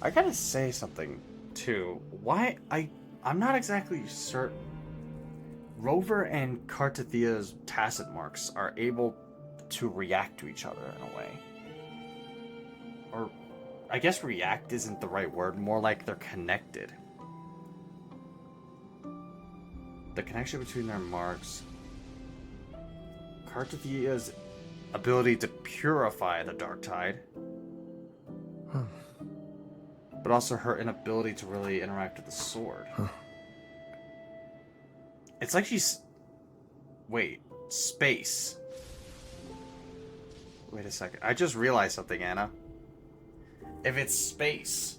I gotta say something too. I'm not exactly certain. Rover and Cartethia's tacit marks are able to react to each other in a way. Or I guess react isn't the right word, more like they're connected. The connection between their marks. Cartethia's ability to purify the dark tide. Huh. But also her inability to really interact with the sword. Huh. It's like she's... Wait. Space. Wait a second. I just realized something, Anna. If it's space...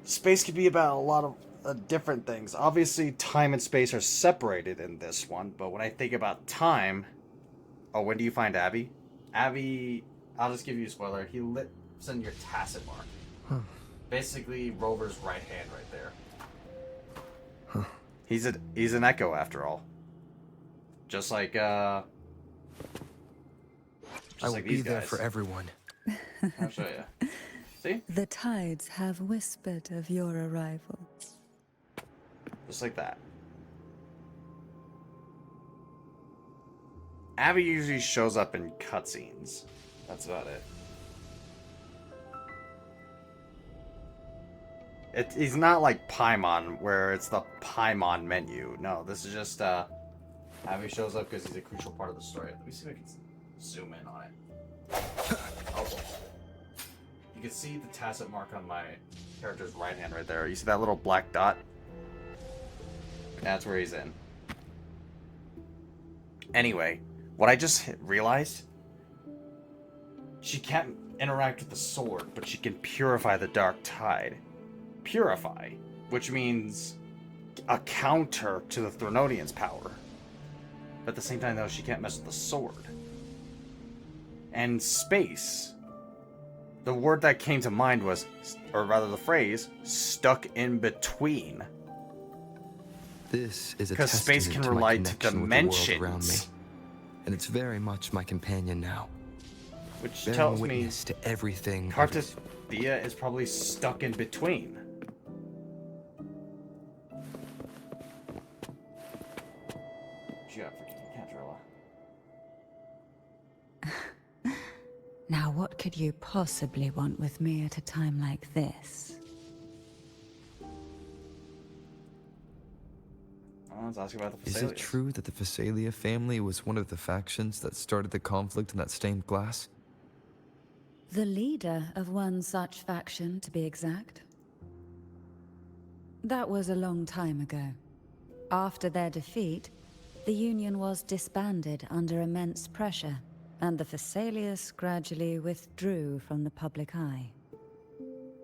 Space could be about a lot of different things. Obviously, time and space are separated in this one, but when I think about time... Oh, when do you find Abby? Abby... I'll just give you a spoiler. He lives in your tacit mark. Huh. Basically, Rover's right hand right there. Huh. He's an echo after all. Just like I will like be these there guys. for everyone. I'll show you. See? The tides have whispered of your arrival. Just like that. Abby usually shows up in cutscenes. That's about it. He's not like Paimon, where it's the Paimon menu. No, this is just Abby shows up because he's a crucial part of the story. Let me see if I can zoom in on it. Oh. You can see the tacit mark on my character's right hand right there. You see that little black dot? That's where he's in. Anyway, what I just realized, she can't interact with the sword, but she can purify the dark tide. Purify, which means a counter to the Threnodian's power. But at the same time, though, she can't mess with the sword. And space. The word that came to mind was, or rather the phrase, stuck in between. This is a Because space testament can to my relate to connection with the world around me, dimensions. and it's very much my companion now. Which Bearing tells me witness to everything. Cartethyia is probably stuck in between. What you got for Cantrella? Now, what could you possibly want with me at a time like this? I was asking about the Is Phasalia. it true that the Phasalia family was one of the factions that started the conflict in that stained glass? The leader of one such faction, to be exact. That was a long time ago. After their defeat, the Union was disbanded under immense pressure, and the Phasaelius gradually withdrew from the public eye.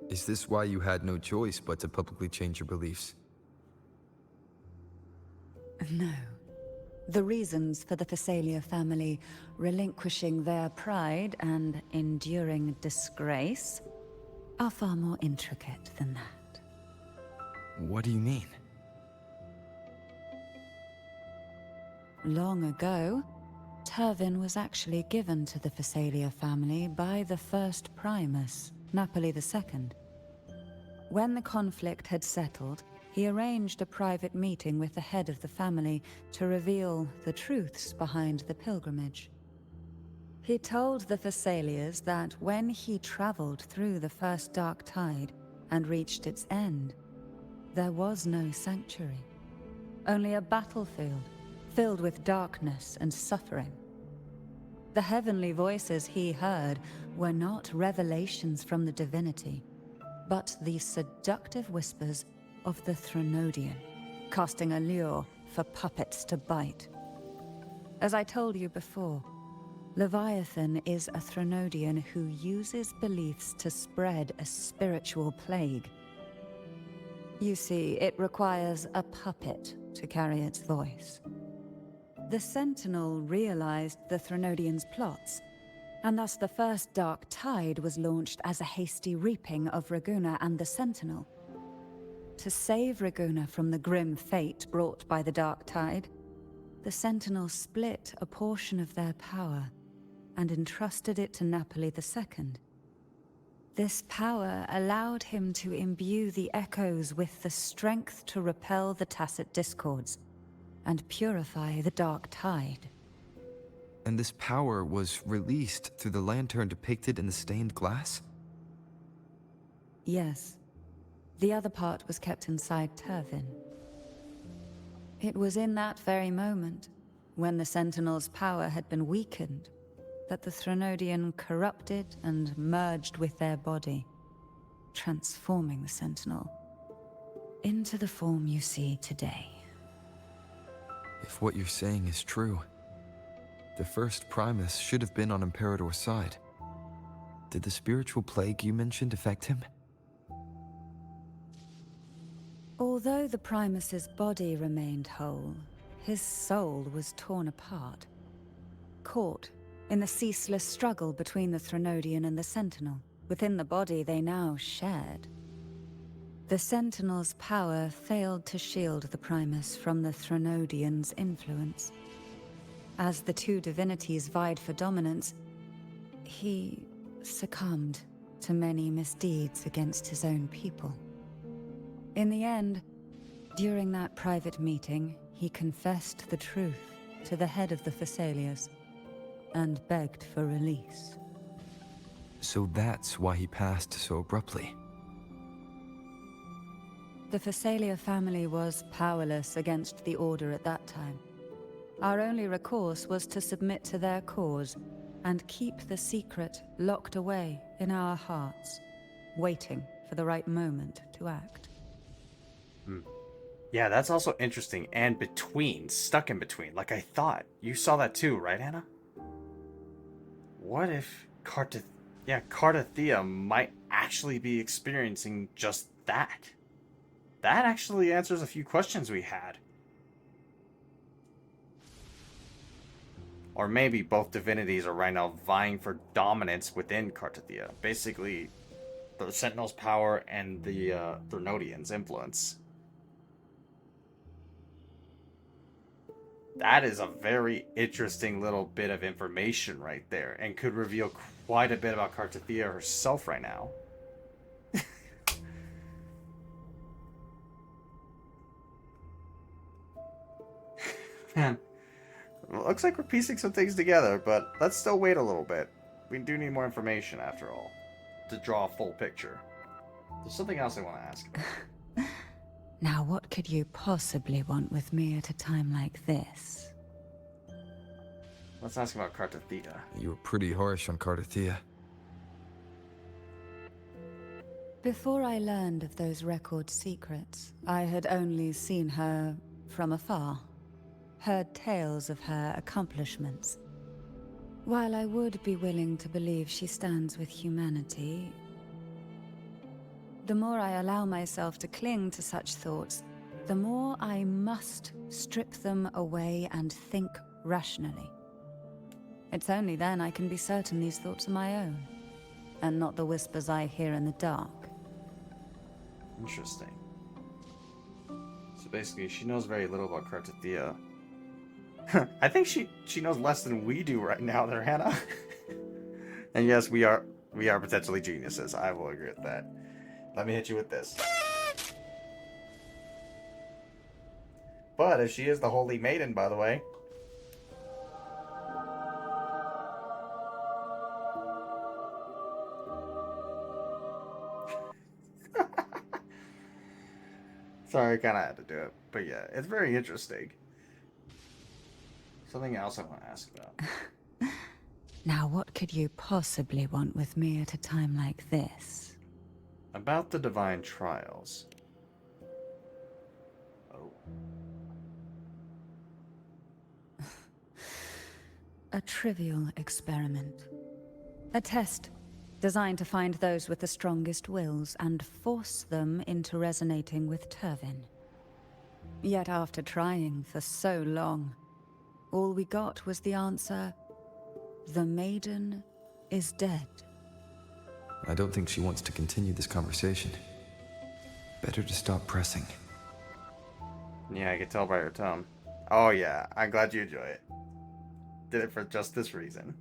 Is this why you had no choice but to publicly change your beliefs? No. The reasons for the Phasalia family relinquishing their pride and enduring disgrace are far more intricate than that. What do you mean? Long ago, Turvin was actually given to the Phasalia family by the first Primus, Napoli II. When the conflict had settled, he arranged a private meeting with the head of the family to reveal the truths behind the pilgrimage. He told the Phasalias that when he traveled through the first dark tide and reached its end, there was no sanctuary, only a battlefield filled with darkness and suffering. The heavenly voices he heard were not revelations from the divinity, but the seductive whispers of the Threnodian, casting a lure for puppets to bite. As I told you before, Leviathan is a Threnodian who uses beliefs to spread a spiritual plague. You see, it requires a puppet to carry its voice. The Sentinel realized the Threnodian's plots, and thus the first Dark Tide was launched as a hasty reaping of Raguna and the Sentinel. To save Raguna from the grim fate brought by the Dark Tide, the Sentinel split a portion of their power and entrusted it to Napoli II. This power allowed him to imbue the echoes with the strength to repel the tacit discords and purify the dark tide. And this power was released through the lantern depicted in the stained glass? Yes. The other part was kept inside Turvin. It was in that very moment, when the Sentinel's power had been weakened, that the Threnodian corrupted and merged with their body, transforming the Sentinel into the form you see today. If what you're saying is true, the first Primus should have been on Imperator's side. Did the spiritual plague you mentioned affect him? Although the Primus's body remained whole, his soul was torn apart, caught in the ceaseless struggle between the Threnodian and the Sentinel. Within the body they now shared. The Sentinel's power failed to shield the Primus from the Threnodian's influence. As the two divinities vied for dominance, he succumbed to many misdeeds against his own people. In the end, during that private meeting, he confessed the truth to the head of the Thessalians and begged for release. So that's why he passed so abruptly. The Thessalia family was powerless against the Order at that time. Our only recourse was to submit to their cause and keep the secret locked away in our hearts, waiting for the right moment to act. Yeah, that's also interesting. And stuck in between, like I thought. You saw that too, right, Anna? What if Cartethyia might actually be experiencing just that? That actually answers a few questions we had. Or maybe both divinities are right now vying for dominance within Cartethyia. Basically, the Sentinel's power and the Threnodian's influence. That is a very interesting little bit of information right there, and could reveal quite a bit about Cartethyia herself right now. Man, looks like we're piecing some things together, but let's still wait a little bit. We do need more information, after all, to draw a full picture. There's something else I want to ask about. Now, what could you possibly want with me at a time like this? Let's ask about Cartethyia. You were pretty harsh on Cartethyia. Before I learned of those record secrets, I had only seen her from afar, heard tales of her accomplishments. While I would be willing to believe she stands with humanity, the more I allow myself to cling to such thoughts, the more I must strip them away and think rationally. It's only then I can be certain these thoughts are my own, and not the whispers I hear in the dark. Interesting. So basically, she knows very little about Cartethyia. I think she knows less than we do right now there, Hannah. And yes, we are potentially geniuses. I will agree with that. Let me hit you with this. But if she is the Holy Maiden, by the way. Sorry, I kind of had to do it. But yeah, it's very interesting. Something else I want to ask about. Now, what could you possibly want with me at a time like this? About the divine trials. Oh. A trivial experiment. A test designed to find those with the strongest wills and force them into resonating with Turvin. Yet after trying for so long, all we got was the answer, "The maiden is dead." I don't think she wants to continue this conversation. Better to stop pressing. Yeah, I can tell by her tone. Oh yeah, I'm glad you enjoy it. Did it for just this reason.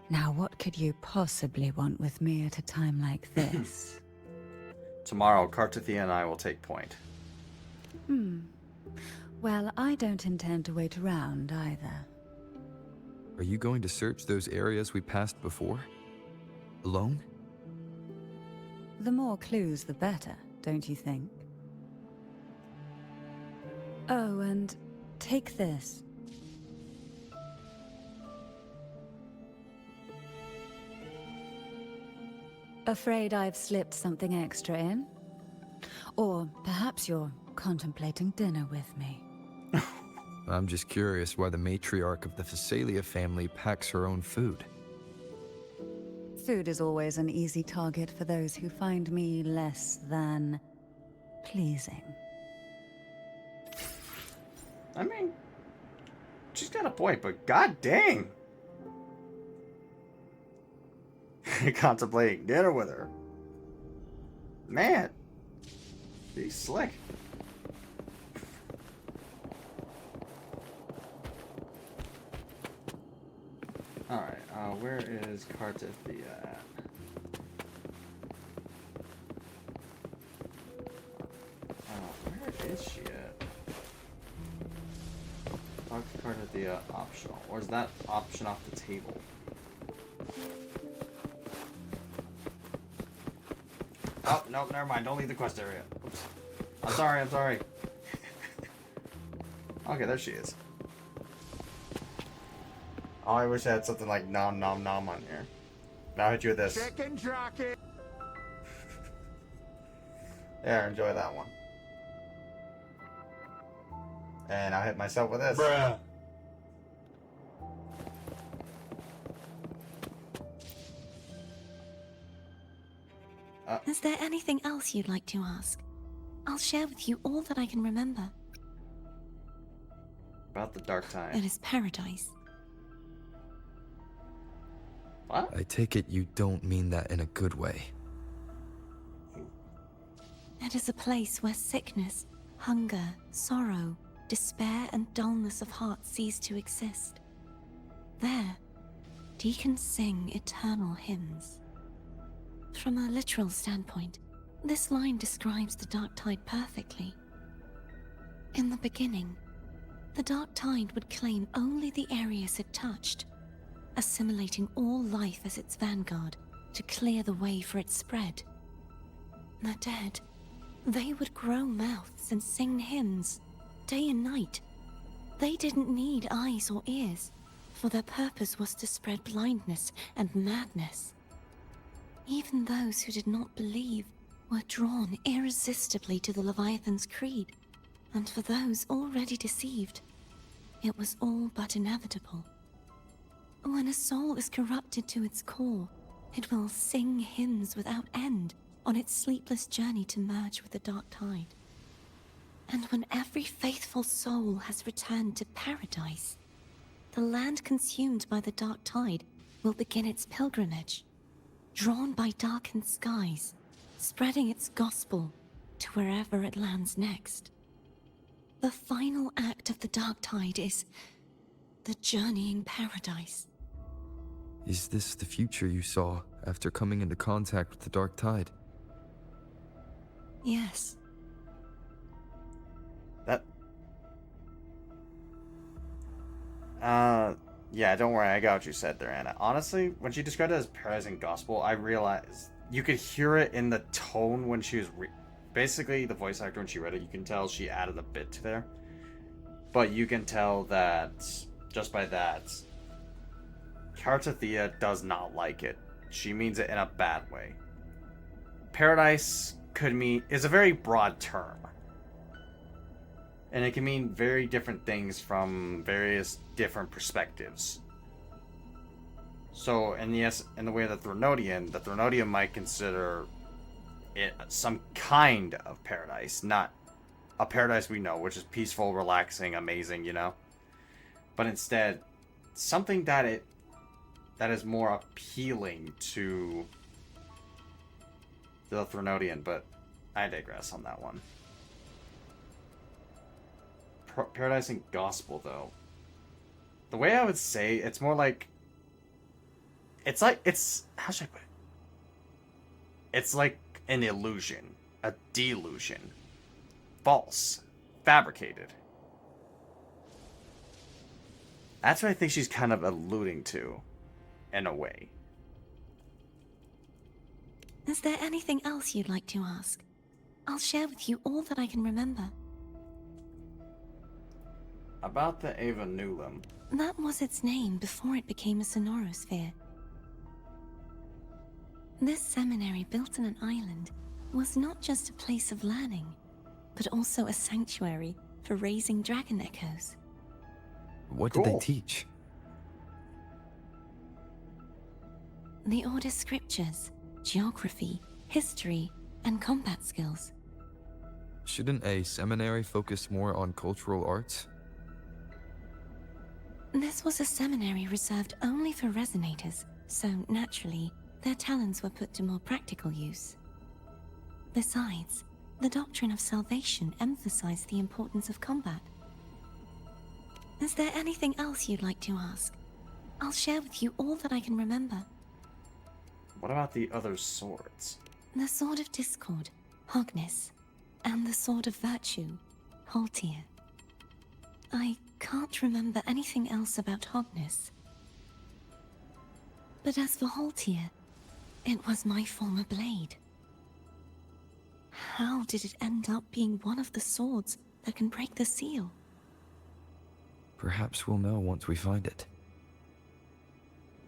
Now, what could you possibly want with me at a time like this? Tomorrow, Cartethyia and I will take point. Well, I don't intend to wait around either. Are you going to search those areas we passed before? Alone? The more clues, the better, don't you think? Oh, and take this. Afraid I've slipped something extra in? Or perhaps you're contemplating dinner with me. I'm just curious why the matriarch of the Phasalia family packs her own food. Food is always an easy target for those who find me less than pleasing. I mean, she's got a point, but god dang! Contemplating dinner with her. Man, she's slick. Alright, where is Cartethyia at? Where is she at? Talk to Cartethyia optional. Or is that option off the table? Oh, no, never mind. Don't leave the quest area. Oops. I'm sorry. Okay, there she is. Oh, I wish I had something like nom nom nom on here. Now I'll hit you with this. Chicken jockey. Yeah, enjoy that one. And I'll hit myself with this. Bruh. Is there anything else you'd like to ask? I'll share with you all that I can remember. About the dark It time. is paradise. What? I take it you don't mean that in a good way. It is a place where sickness, hunger, sorrow, despair, and dullness of heart cease to exist. There, deacons sing eternal hymns. From a literal standpoint, this line describes the dark tide perfectly. In the beginning, the dark tide would claim only the areas it touched, assimilating all life as its vanguard to clear the way for its spread. The dead, they would grow mouths and sing hymns, day and night. They didn't need eyes or ears, for their purpose was to spread blindness and madness. Even those who did not believe were drawn irresistibly to the Leviathan's creed, and for those already deceived, it was all but inevitable. When a soul is corrupted to its core, it will sing hymns without end on its sleepless journey to merge with the dark tide. And when every faithful soul has returned to paradise, the land consumed by the dark tide will begin its pilgrimage, drawn by darkened skies, spreading its gospel to wherever it lands next. The final act of the dark tide is the journeying paradise. Is this the future you saw after coming into contact with the dark tide? Yes. That... Yeah, don't worry, I got what you said there, Anna. Honestly, when she described it as paradise and gospel, I realized you could hear it in the tone when she was basically the voice actor when she read it. You can tell she added a bit to there, but you can tell that just by that, Cartethyia does not like it. She means it in a bad way. Paradise is a very broad term. And it can mean very different things from various different perspectives. So, and yes, in the way that the Threnodian might consider it some kind of paradise, not a paradise we know, which is peaceful, relaxing, amazing, you know? But instead, something that is more appealing to the Threnodian, but I digress on that one. Paradise and gospel, though. The way I would say, it's more like It's like, how should I put it? It's like an illusion, a delusion. False. Fabricated. That's what I think she's kind of alluding to, in a way. Is there anything else you'd like to ask? I'll share with you all that I can remember. About the Ava Nulum. That was its name before it became a sonorosphere. This seminary, built on an island, was not just a place of learning, but also a sanctuary for raising dragon echoes. What did they Cool. teach? The Order's scriptures, geography, history, and combat skills. Shouldn't a seminary focus more on cultural arts? This was a seminary reserved only for resonators, so naturally, their talents were put to more practical use. Besides, the doctrine of salvation emphasized the importance of combat. Is there anything else you'd like to ask? I'll share with you all that I can remember. What about the other swords? The Sword of Discord, Hogness, and the Sword of Virtue, Haltier. I can't remember anything else about Hogness. But as for Haltier, it was my former blade. How did it end up being one of the swords that can break the seal? Perhaps we'll know once we find it.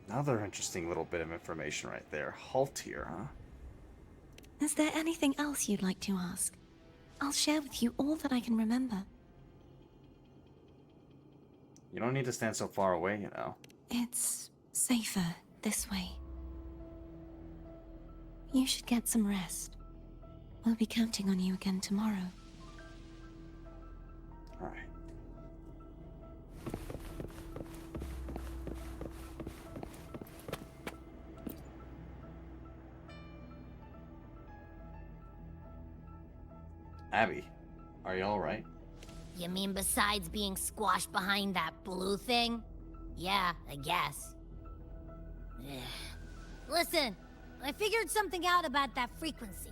Another interesting little bit of information right there. Haltier, huh? Is there anything else you'd like to ask? I'll share with you all that I can remember. You don't need to stand so far away, you know. It's safer this way. You should get some rest. We'll be counting on you again tomorrow. Alright. Abby, are you alright? You mean besides being squashed behind that blue thing? Yeah, I guess. Ugh. Listen, I figured something out about that frequency.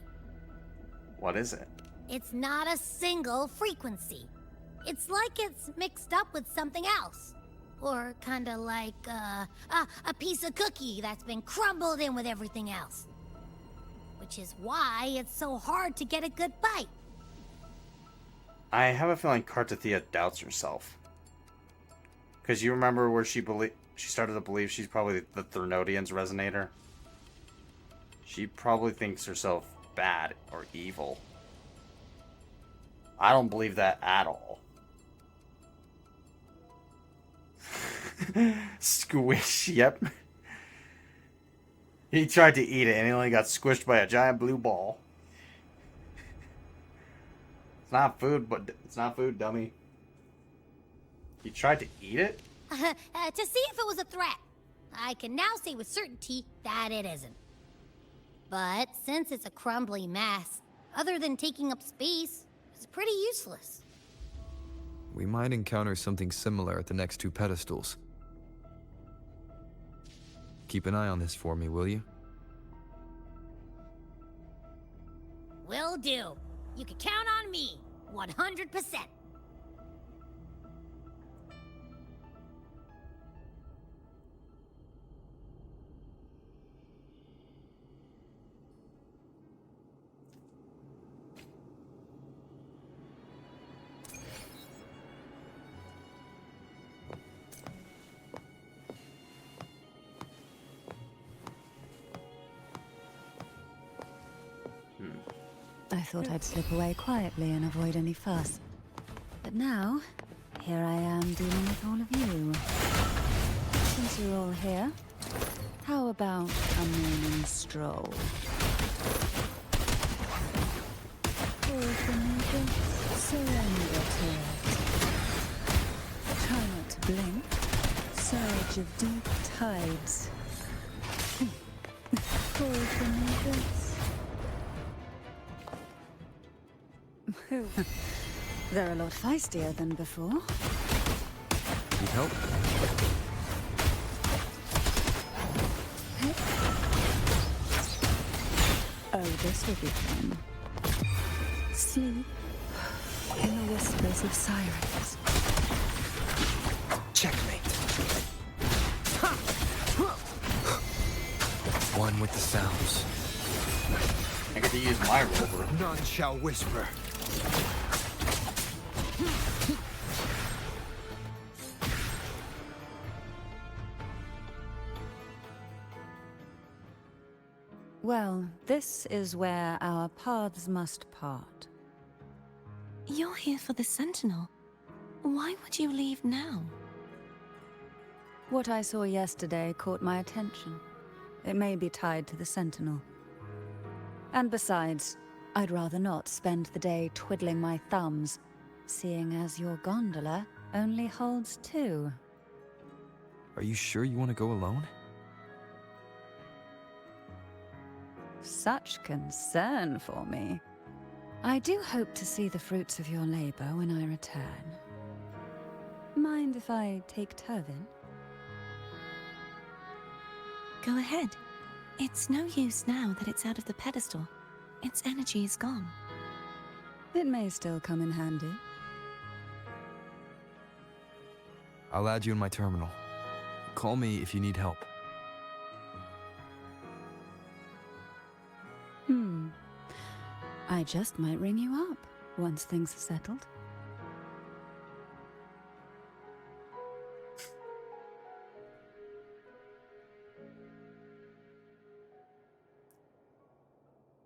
What is it? It's not a single frequency. It's like it's mixed up with something else. Or kinda like, a piece of cookie that's been crumbled in with everything else. Which is why it's so hard to get a good bite. I have a feeling Cartethyia doubts herself. Because you remember where she started to believe she's probably the Thernodian's resonator? She probably thinks herself bad or evil. I don't believe that at all. Squish, yep. He tried to eat it and he only got squished by a giant blue ball. It's not food, but it's not food, dummy. He tried to eat it? To see if it was a threat. I can now say with certainty that it isn't. But since it's a crumbly mess, other than taking up space, it's pretty useless. We might encounter something similar at the next two pedestals. Keep an eye on this for me, will you? Will do. You can count on me, 100%. I thought I'd slip away quietly and avoid any fuss. But now, here I am dealing with all of you. Since you're all here, how about a morning stroll? Surrender to it. Try not to blink. Surge of deep tides. Fall from the abyss. They're a lot feistier than before. Need help? This will be fun. Sleep in the whispers of sirens. Checkmate. One with the sounds. I get to use my rover. None shall whisper. Well, this is where our paths must part. You're here for the Sentinel. Why would you leave now? What I saw yesterday caught my attention. It may be tied to the Sentinel. And besides, I'd rather not spend the day twiddling my thumbs, seeing as your gondola only holds 2. Are you sure you want to go alone? Such concern for me. I do hope to see the fruits of your labor when I return. Mind if I take Turvin? Go ahead. It's no use now that it's out of the pedestal. Its energy is gone. It may still come in handy. I'll add you in my terminal. Call me if you need help. I just might ring you up once things are settled.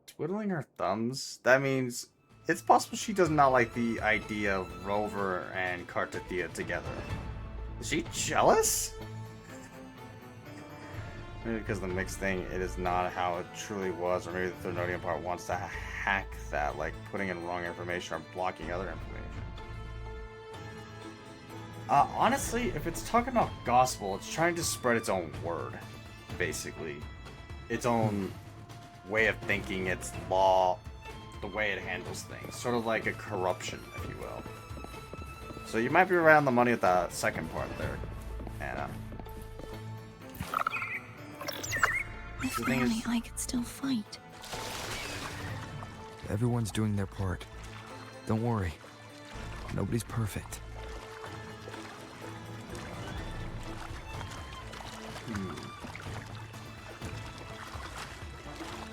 Twiddling her thumbs? That means it's possible she does not like the idea of Rover and Cartethyia together. Is she jealous? Maybe because the mixed thing, it is not how it truly was, or maybe the Thermodian part wants to hack that, like putting in wrong information or blocking other information. Honestly, if it's talking about gospel, it's trying to spread its own word, basically. Its own way of thinking, its law, the way it handles things. Sort of like a corruption, if you will. So you might be around the money with the second part there, Anna. If only I could still fight. Everyone's doing their part. Don't worry. Nobody's perfect.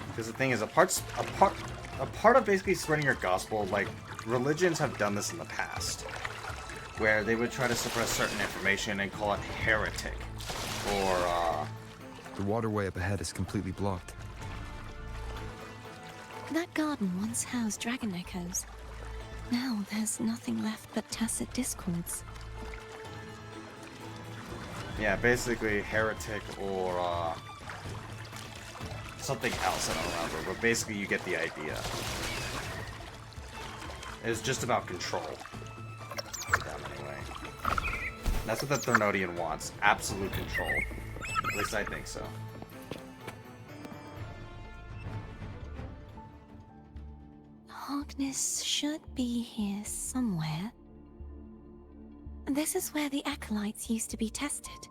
Because the thing is, a part of basically spreading your gospel, like, religions have done this in the past, where they would try to suppress certain information and call it heretic, or, The waterway up ahead is completely blocked. That garden once housed dragon echoes. Now there's nothing left but tacit discords. yeah, basically heretic or, something else, I don't remember, but basically you get the idea. It's just about control. For them, anyway. That's what the Thermodian wants, absolute control. At least I think so. Harkness should be here somewhere. This is where the acolytes used to be tested.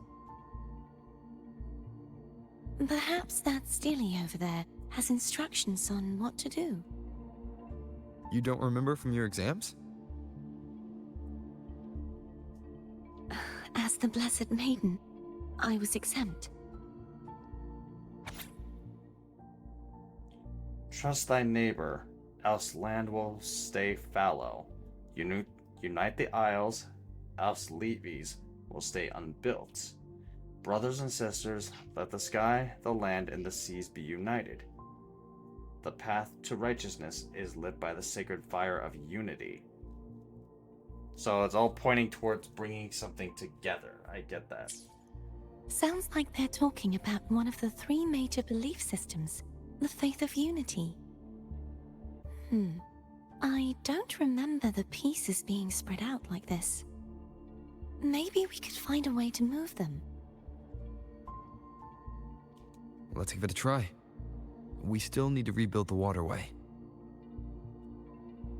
Perhaps that Steely over there has instructions on what to do. You don't remember from your exams? As the Blessed Maiden, I was exempt. Trust thy neighbor, else land will stay fallow. Unite the isles, else levies will stay unbuilt. Brothers and sisters, let the sky, the land, and the seas be united. The path to righteousness is lit by the sacred fire of unity. So it's all pointing towards bringing something together. I get that. Sounds like they're talking about one of the 3 major belief systems, the faith of unity. I don't remember the pieces being spread out like this. Maybe we could find a way to move them. Let's give it a try. We still need to rebuild the waterway.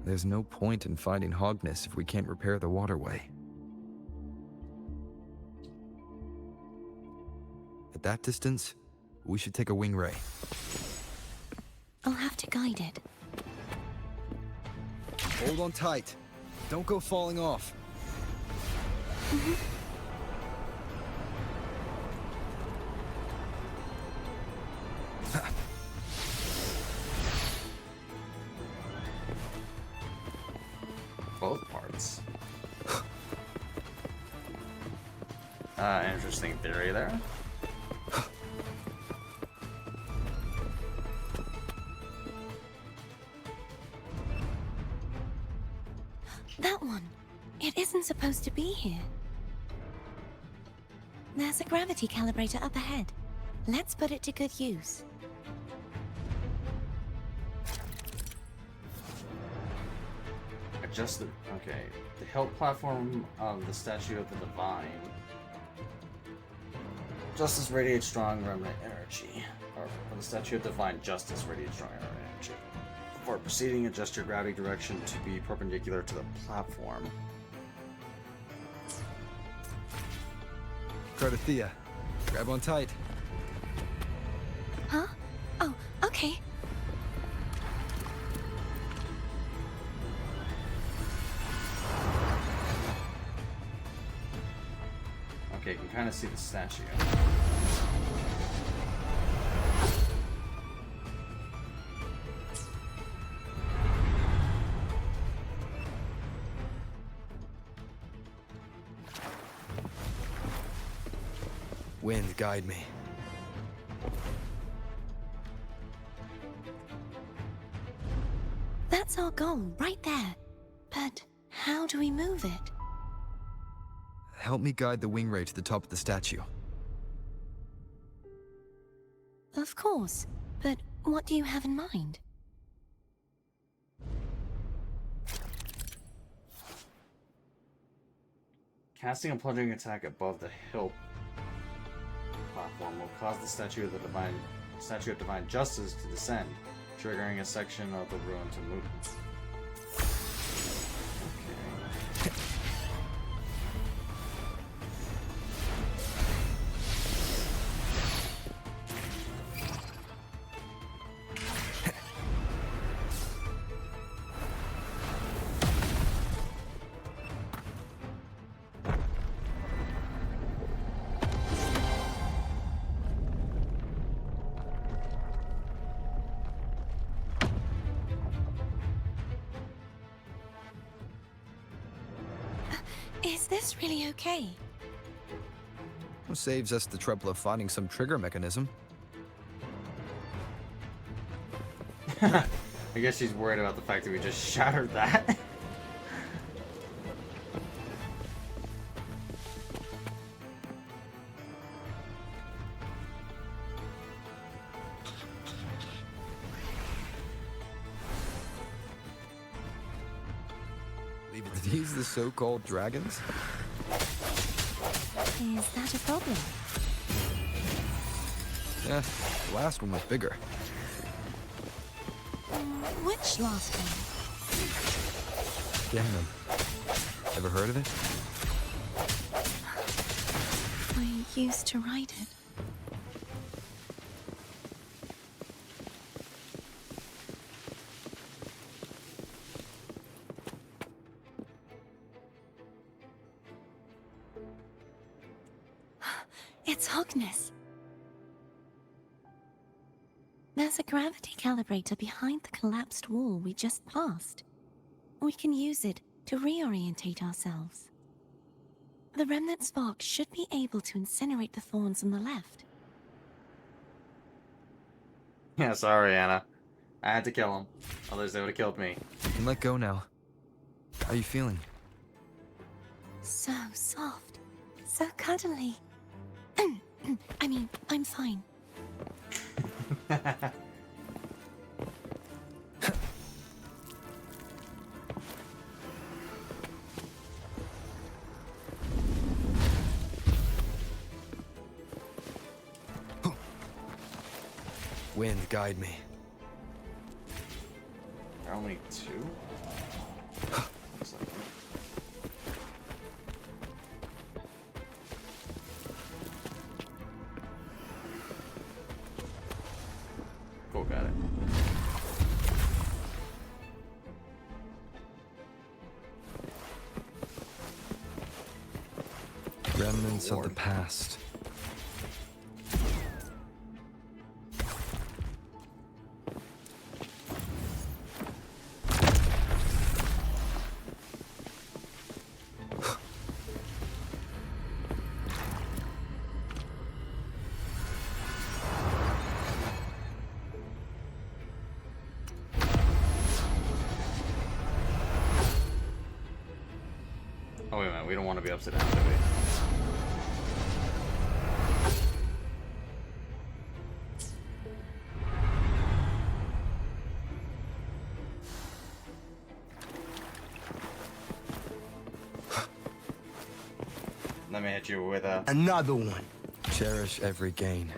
There's no point in fighting Harkness if we can't repair the waterway. At that distance, we should take a wing ray. I'll have to guide it. Hold on tight. Don't go falling off. Both parts. Interesting theory there. That one. It isn't supposed to be here. There's a gravity calibrator up ahead. Let's put it to good use. Adjust the... Okay. The hilt platform of the Statue of the Divine. Justice radiates strong remnant energy. Or for the Statue of Divine Justice radiates strong remnant energy. For proceeding, adjust your gravity direction to be perpendicular to the platform. Cartethyia, grab on tight. Huh? Oh, okay. Okay, you can kind of see the statue. Wind, guide me. That's our goal, right there. But how do we move it? Help me guide the wing ray to the top of the statue. Of course. But what do you have in mind? Casting a plunging attack above the hilt platform will cause the Statue of Divine Justice to descend, triggering a section of the ruin to move. Okay. Is this really okay? Saves us the trouble of finding some trigger mechanism. I guess she's worried about the fact that we just shattered that. Are these the so-called dragons? Is that a problem? Yeah, the last one was bigger. Which last one? Damn. Ever heard of it? I used to ride it. It's Hogness. There's a gravity calibrator behind the collapsed wall we just passed. We can use it to reorientate ourselves. The remnant spark should be able to incinerate the thorns on the left. Yeah, sorry, Anna. I had to kill him. Others, they would have killed me. You can let go now. How are you feeling? So soft. So cuddly. I mean, I'm fine. Wind, guide me. There are only two? Looks like it. Cool, got it. remnants of the reward. past. Oh wait a minute, we don't want to be upside down, do we? Let me hit you with a... Another one. Cherish every gain.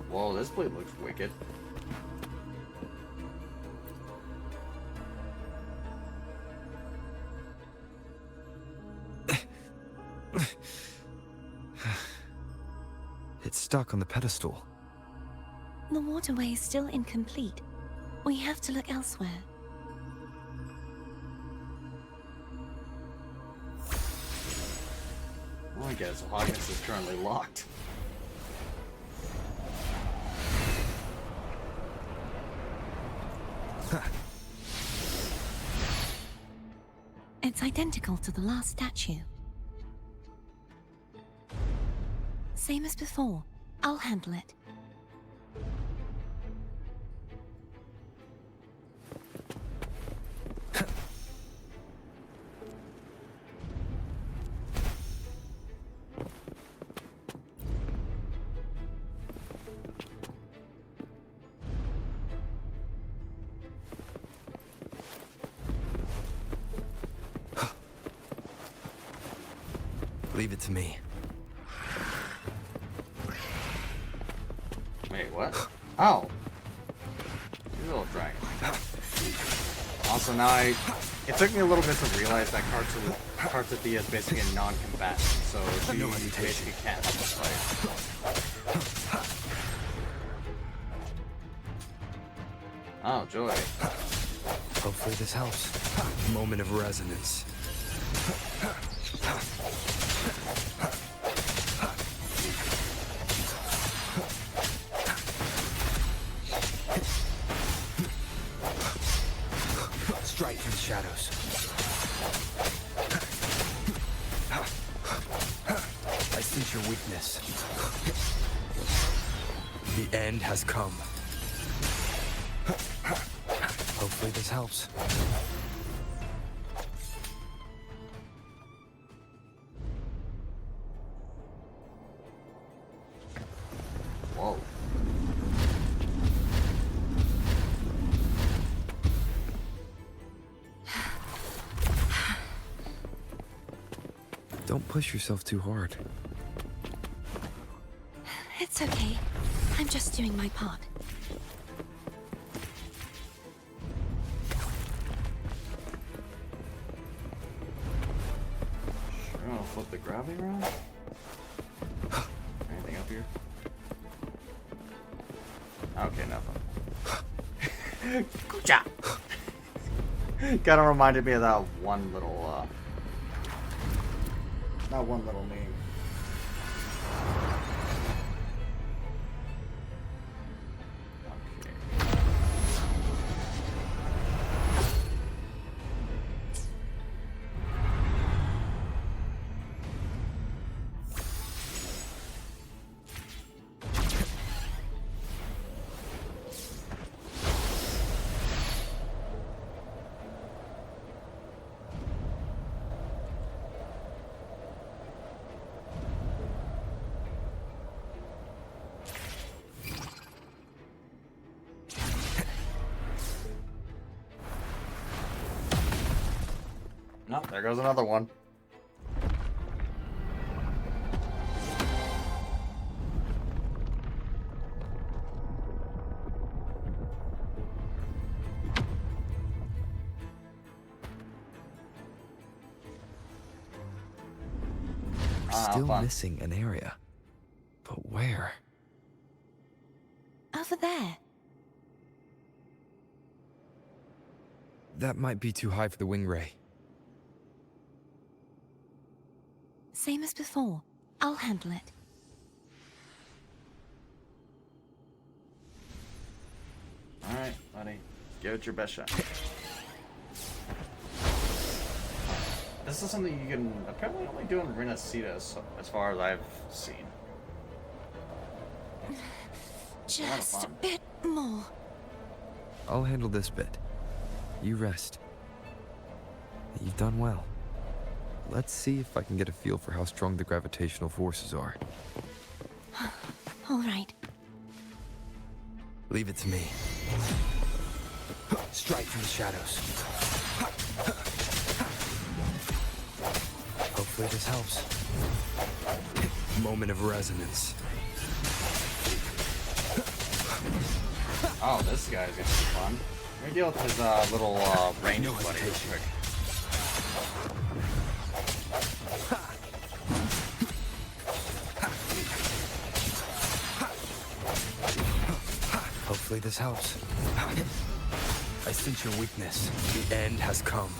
Whoa, this blade looks wicked. It's stuck on the pedestal. The waterway is still incomplete. We have to look elsewhere. Oh, I guess Hogwarts is currently locked. It's identical to the last statue. Same as before. I'll handle it. Leave it to me. Wait, what? Oh. You little dragon. Also, now it took me a little bit to realize that Cartethyia is basically a non-combatant, so she basically can't help us fight. Oh, joy. Hopefully this helps. Moment of resonance. Strike from the shadows. I sense your weakness. The end has come. Hopefully this helps. Whoa. Don't push yourself too hard. It's okay. I'm just doing my part. Sure, I'll flip the gravity around. Anything up here? Okay, nothing. Good job. Kind of reminded me of that one little name. Okay. No, there goes another one. still fun. missing an area. But where? Over there. That might be too high for the wing ray. Same as before. I'll handle it. Alright, buddy. Give it your best shot. This is something you can apparently only do in Renacita, as far as I've seen. Just a bit more. I'll handle this bit. You rest. You've done well. Let's see if I can get a feel for how strong the gravitational forces are. All right. Leave it to me. Strike from the shadows. Hopefully this helps. Moment of resonance. Oh, this guy's gonna be fun. Let me deal with his little range buddy real quick. Hopefully this helps. I sense your weakness. The end has come.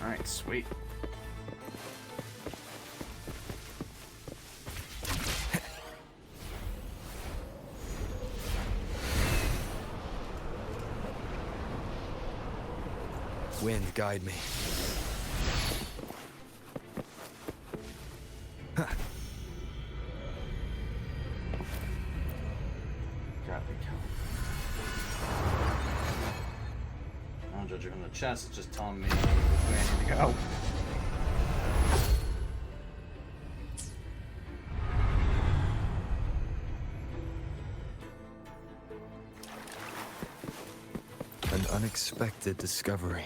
Alright, sweet. Wind, guide me. I don't judge it from the chest, it's just telling me which way I need to go. An unexpected discovery.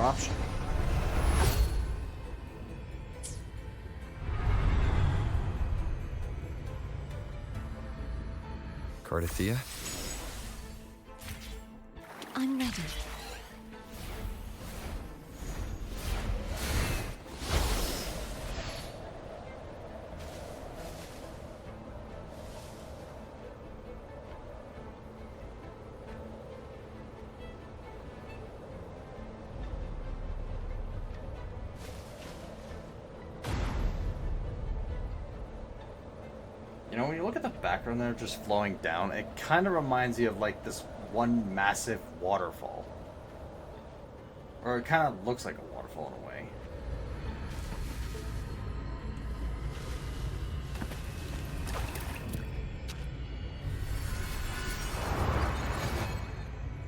Option. Cartethyia? I'm ready. You know, when you look at the background there just flowing down, it kind of reminds you of like this one massive waterfall. Or it kind of looks like a waterfall in a way.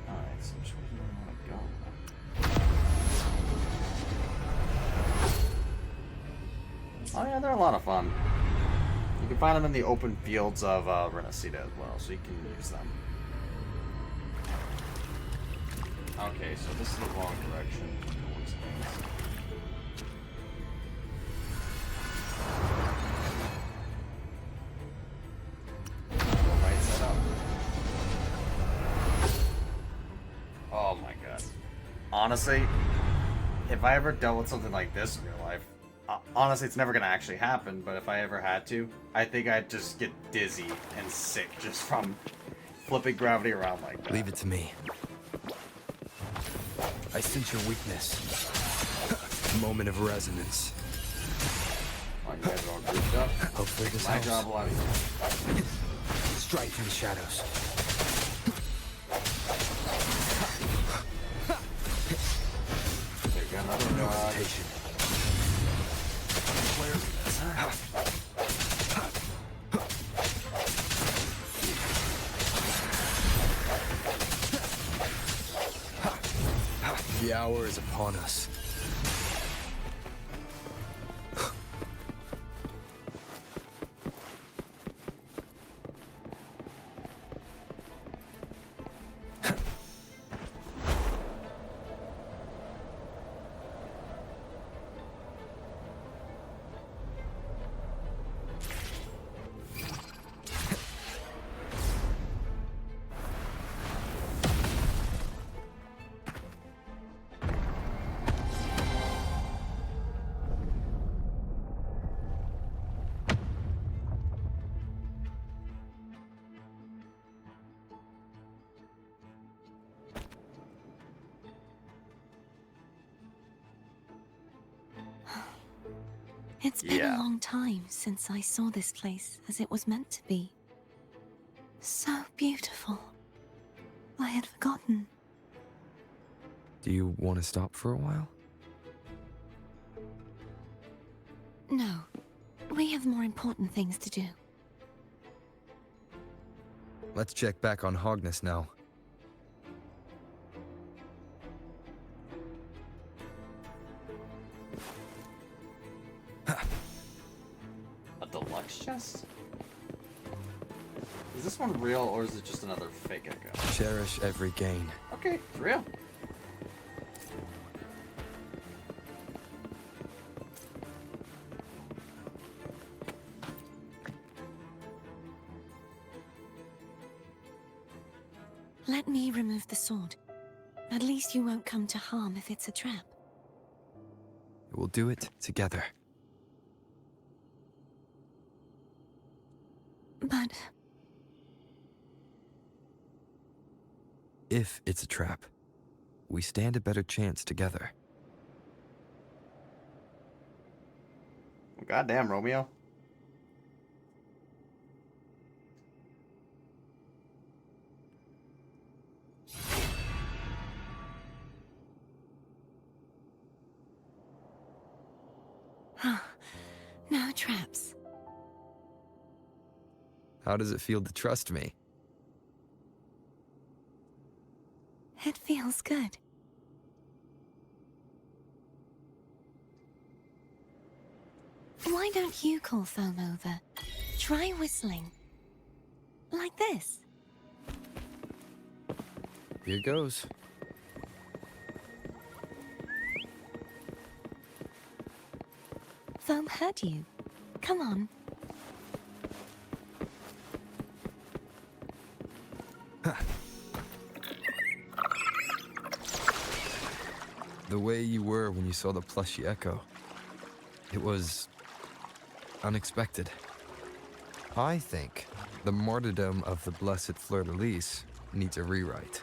Alright, so which way do I want to go? Oh yeah, they're a lot of fun. You can find them in the open fields of Renacita as well, so you can use them. Okay, so this is the wrong direction. Right side up. Oh my god. Honestly, if I ever dealt with something like this in real life, honestly, it's never going to actually happen, but if I ever had to, I think I'd just get dizzy and sick just from flipping gravity around like that. Leave it to me. I sense your weakness. Moment of resonance. Oh, you guys are all grouped up. Hopefully this My helps. job a lot easier. Strike from the shadows. There you go, another No dog. hesitation. The hour is upon us. It's been Yeah. a long time since I saw this place as it was meant to be. So beautiful. I had forgotten. Do you want to stop for a while? No. We have more important things to do. Let's check back on Hogness now. A deluxe chest? Is this one real or is it just another fake echo? Cherish every gain. Okay, it's real. Let me remove the sword. At least you won't come to harm if it's a trap. We'll do it together. But If it's a trap, we stand a better chance together. Goddamn, Romeo. no traps. How does it feel to trust me? It feels good. Why don't you call Foam over? Try whistling. Like this. Here goes. Foam heard you. Come on. The way you were when you saw the plushy echo. It was unexpected. I think the martyrdom of the blessed fleur-de-lis needs a rewrite.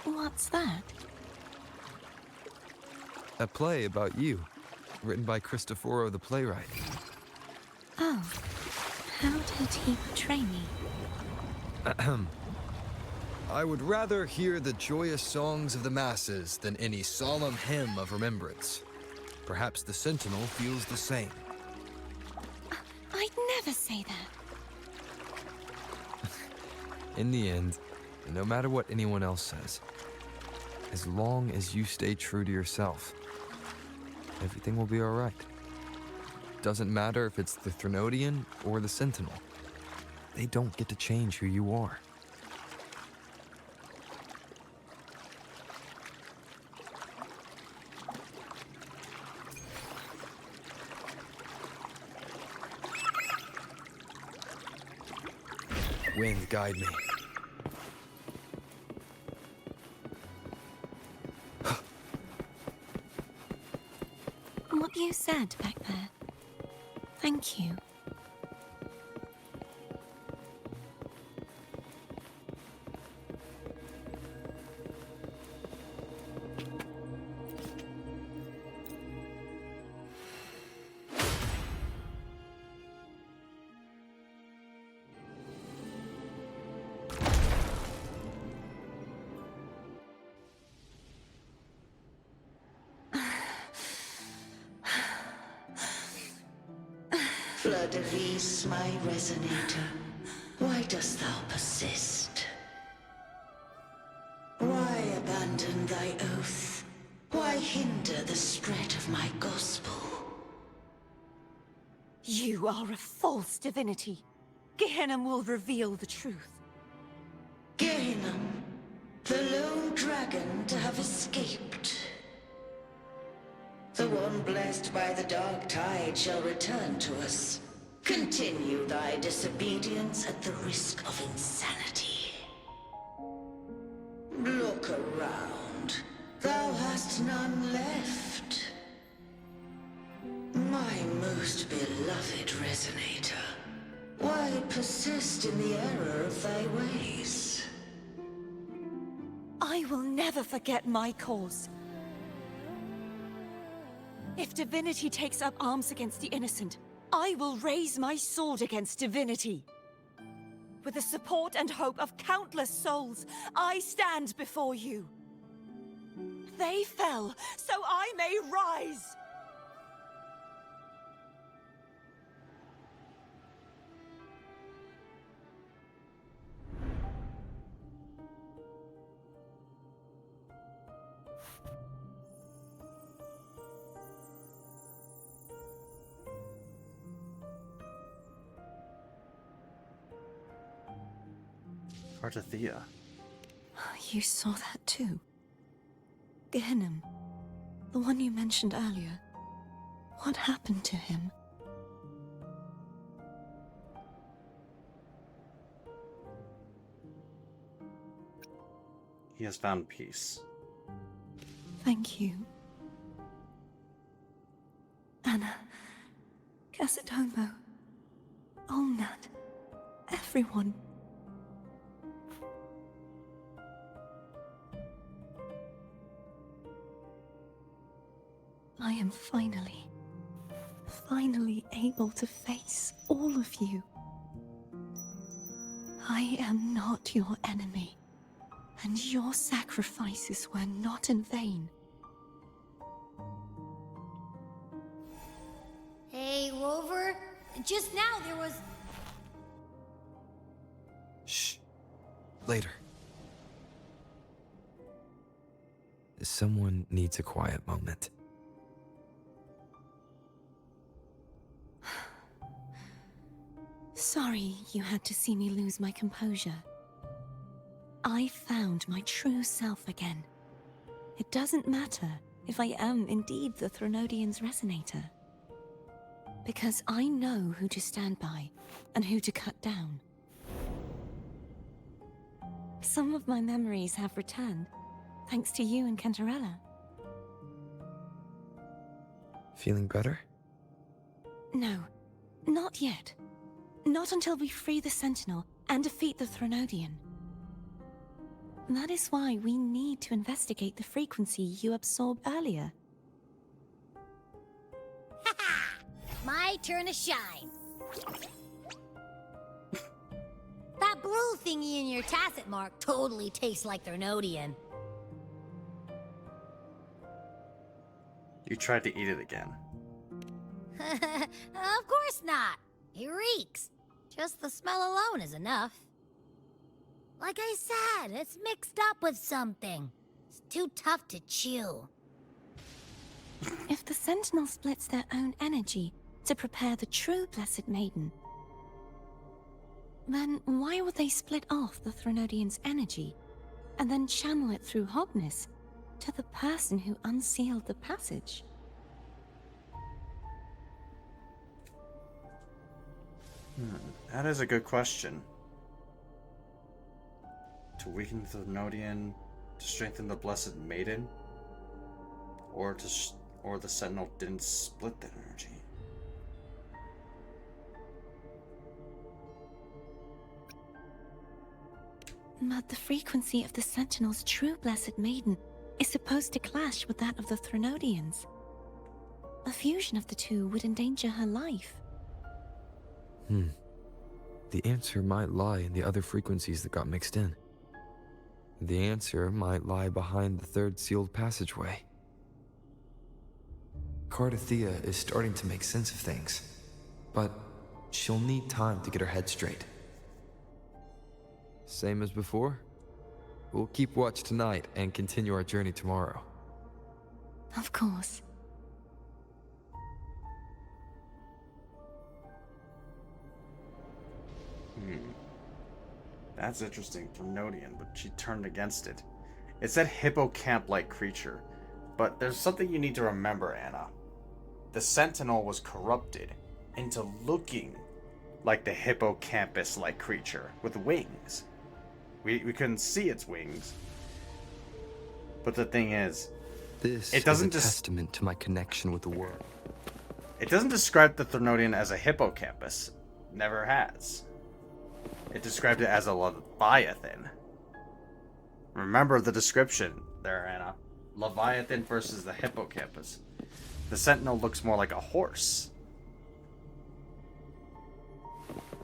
What's that? A play about you, written by Cristoforo the playwright. Oh. How did he portray me? I would rather hear the joyous songs of the masses than any solemn hymn of remembrance. Perhaps the Sentinel feels the same. I'd never say that. In the end, no matter what anyone else says, as long as you stay true to yourself, everything will be all right. Doesn't matter if it's the Threnodian or the Sentinel. They don't get to change who you are. Wind, guide me. What you said back there. Thank you. Fleur-de-lis, my resonator, why dost thou persist? Why abandon thy oath? Why hinder the spread of my gospel? You are a false divinity. Gehenna will reveal the truth. Gehenna, the lone dragon to have escaped. The one blessed by the dark tide shall return to us. Continue thy disobedience at the risk of insanity. Look around. Thou hast none left. My most beloved resonator, why persist in the error of thy ways? I will never forget my cause. If divinity takes up arms against the innocent, I will raise my sword against divinity. With the support and hope of countless souls, I stand before you. They fell, so I may rise! Cartethyia. You saw that too? Gehinnom, the one you mentioned earlier. What happened to him? He has found peace. Thank you. Anna, Casatomo, Olnat, everyone. I am finally able to face all of you. I am not your enemy, and your sacrifices were not in vain. Hey, Rover. Just now there was... Shh. Later. Someone needs a quiet moment. Sorry you had to see me lose my composure. I found my true self again. It doesn't matter if I am indeed the Threnodian's resonator. Because I know who to stand by and who to cut down. Some of my memories have returned, thanks to you and Cantarella. Feeling better? No, not yet. Not until we free the Sentinel and defeat the Threnodian. That is why we need to investigate the frequency you absorbed earlier. My turn to shine. That blue thingy in your tacit mark totally tastes like Threnodian. You tried to eat it again. Of course not. It reeks. Just the smell alone is enough. Like I said, it's mixed up with something. It's too tough to chew. If the Sentinel splits their own energy to prepare the true Blessed Maiden, then why would they split off the Threnodian's energy and then channel it through Hogness to the person who unsealed the passage? That is a good question. To weaken the Threnodian, to strengthen the Blessed Maiden, or the Sentinel didn't split that energy. But the frequency of the Sentinel's true Blessed Maiden is supposed to clash with that of the Threnodians. A fusion of the two would endanger her life. The answer might lie in the other frequencies that got mixed in. The answer might lie behind the third sealed passageway. Cartethyia is starting to make sense of things, but she'll need time to get her head straight. Same as before? We'll keep watch tonight and continue our journey tomorrow. Of course. That's interesting. Threnodian, but she turned against it. It said hippocamp-like creature, but there's something you need to remember, Anna. The Sentinel was corrupted into looking like the hippocampus-like creature with wings. We couldn't see its wings. But the thing is, This is a testament to my connection with the world. It doesn't describe the Threnodian as a hippocampus. Never has. It described it as a Leviathan. Remember the description there, Anna. Leviathan versus the hippocampus. The Sentinel looks more like a horse.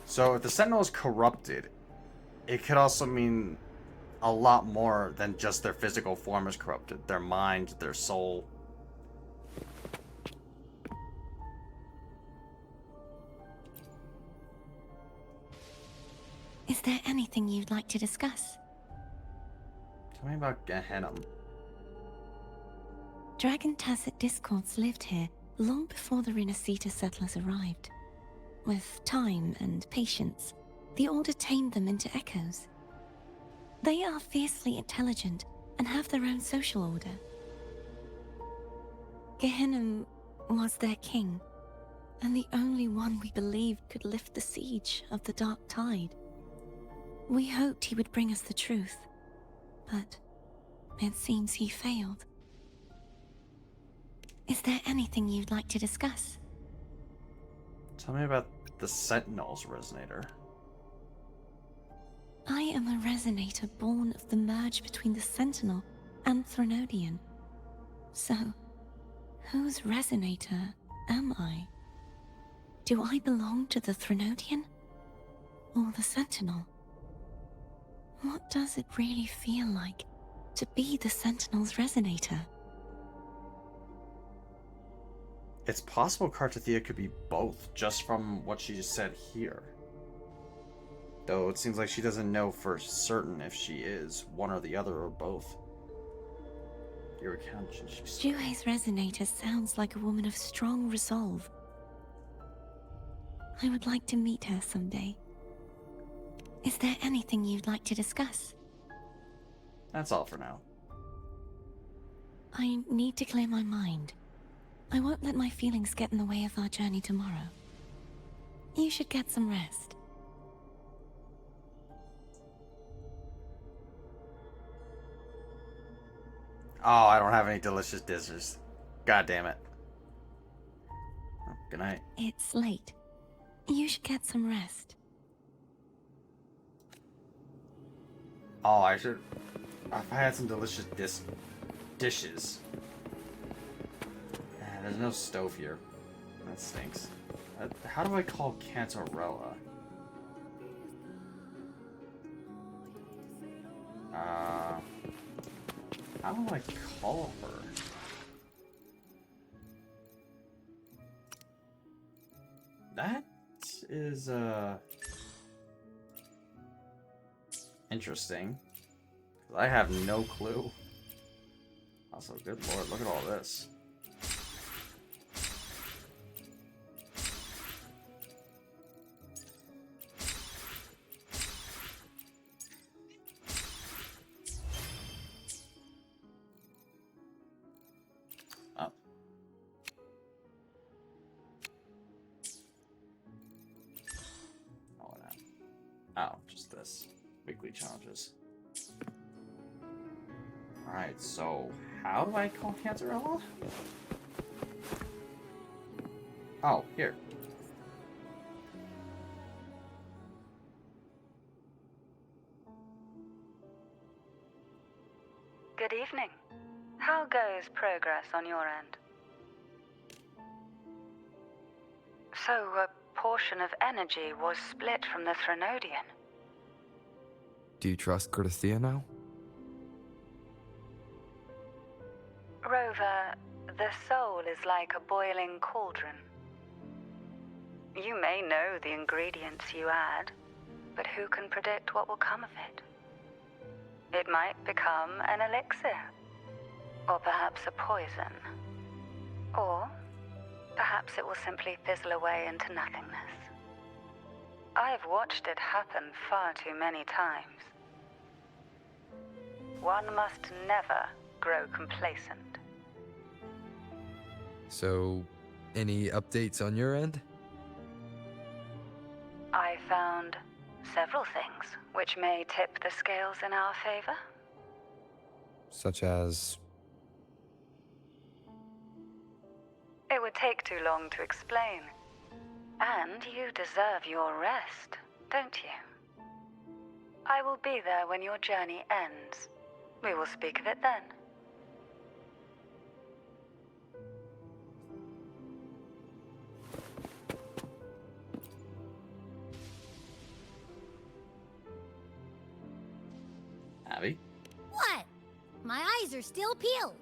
So if the Sentinel is corrupted, it could also mean a lot more than just their physical form is corrupted. Their mind, their soul. Is there anything you'd like to discuss? Tell me about Gehenna. Dragon Tacet discords lived here long before the Renacita settlers arrived. With time and patience, the Order tamed them into echoes. They are fiercely intelligent and have their own social order. Gehenna was their king, and the only one we believed could lift the siege of the Dark Tide. We hoped he would bring us the truth, but it seems he failed. Is there anything you'd like to discuss? Tell me about the Sentinel's resonator. I am a resonator born of the merge between the Sentinel and Threnodian. So, whose resonator am I? Do I belong to the Threnodian? Or the Sentinel? What does it really feel like to be the Sentinel's resonator? It's possible Cartethyia could be both, just from what she just said here. Though it seems like she doesn't know for certain if she is one or the other or both. Your account, Juhe's resonator sounds like a woman of strong resolve. I would like to meet her someday. Is there anything you'd like to discuss? That's all for now. I need to clear my mind. I won't let my feelings get in the way of our journey tomorrow. You should get some rest. Oh, I don't have any delicious dishes. God damn it. Oh, good night. It's late. You should get some rest. Oh, I should... If I had some delicious dishes. There's no stove here. That stinks. How do I call Cantarella? How do I call her? That is, interesting. I have no clue. Also, good lord, look at all this. Oh. Oh, what happened? Oh, just this. Weekly challenges. Alright, so how do I call Cantarella? Oh, here. Good evening. How goes progress on your end? So, a portion of energy was split from the Threnodian. Do you trust Cartethyia now? Rover, the soul is like a boiling cauldron. You may know the ingredients you add, but who can predict what will come of it? It might become an elixir, or perhaps a poison, or perhaps it will simply fizzle away into nothingness. I've watched it happen far too many times. One must never grow complacent. So, any updates on your end? I found several things which may tip the scales in our favor. Such as... It would take too long to explain. And you deserve your rest, don't you? I will be there when your journey ends. We will speak of it then. My eyes are still peeled.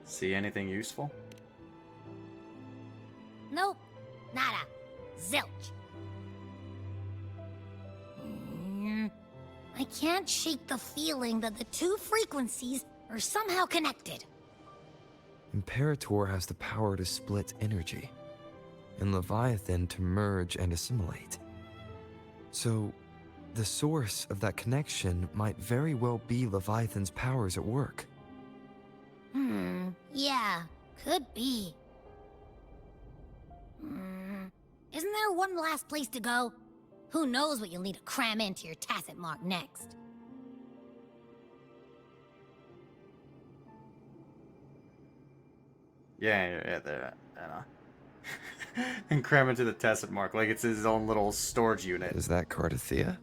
See anything useful? Nope. Nada. Zilch. I can't shake the feeling that the two frequencies are somehow connected. Imperator has the power to split energy, and Leviathan to merge and assimilate. So, the source of that connection might very well be Leviathan's powers at work. Yeah, could be. Isn't there one last place to go? Who knows what you'll need to cram into your tacit mark next? Yeah, there. I know. And cram into the tacit mark like it's his own little storage unit. Is that Cartethyia?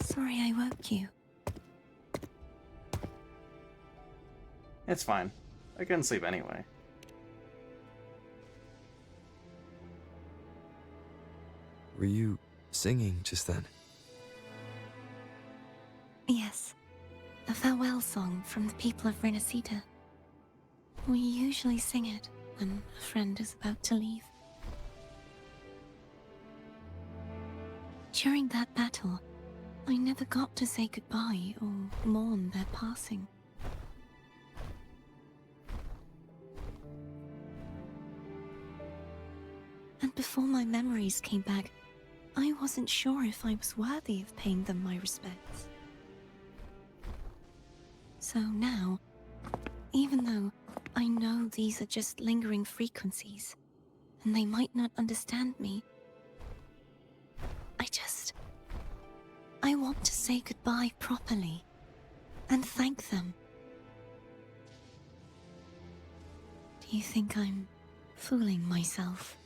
Sorry I woke you. It's fine. I couldn't sleep anyway. Were you singing just then? Yes. A farewell song from the people of Renacita. We usually sing it when a friend is about to leave. During that battle, I never got to say goodbye or mourn their passing. And before my memories came back, I wasn't sure if I was worthy of paying them my respects. So now, even though I know these are just lingering frequencies, and they might not understand me, I want to say goodbye properly, and thank them. Do you think I'm fooling myself?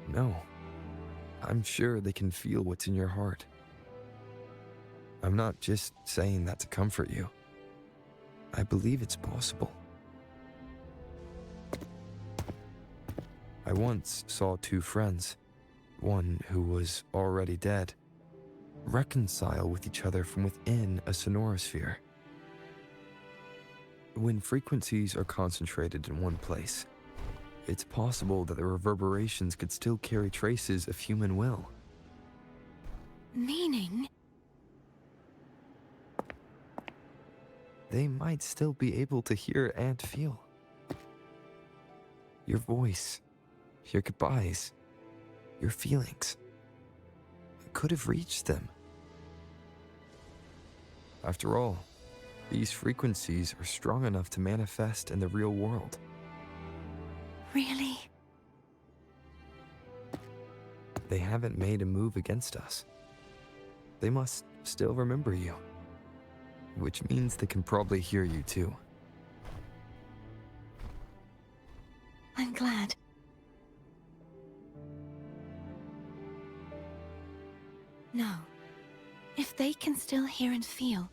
No. I'm sure they can feel what's in your heart. I'm not just saying that to comfort you. I believe it's possible. I once saw two friends, one who was already dead, reconcile with each other from within a sonorosphere. When frequencies are concentrated in one place, it's possible that the reverberations could still carry traces of human will. Meaning? They might still be able to hear and feel. Your voice, your goodbyes, your feelings. It could have reached them. After all, these frequencies are strong enough to manifest in the real world. Really? They haven't made a move against us. They must still remember you. Which means they can probably hear you too. I'm glad. No. If they can still hear and feel,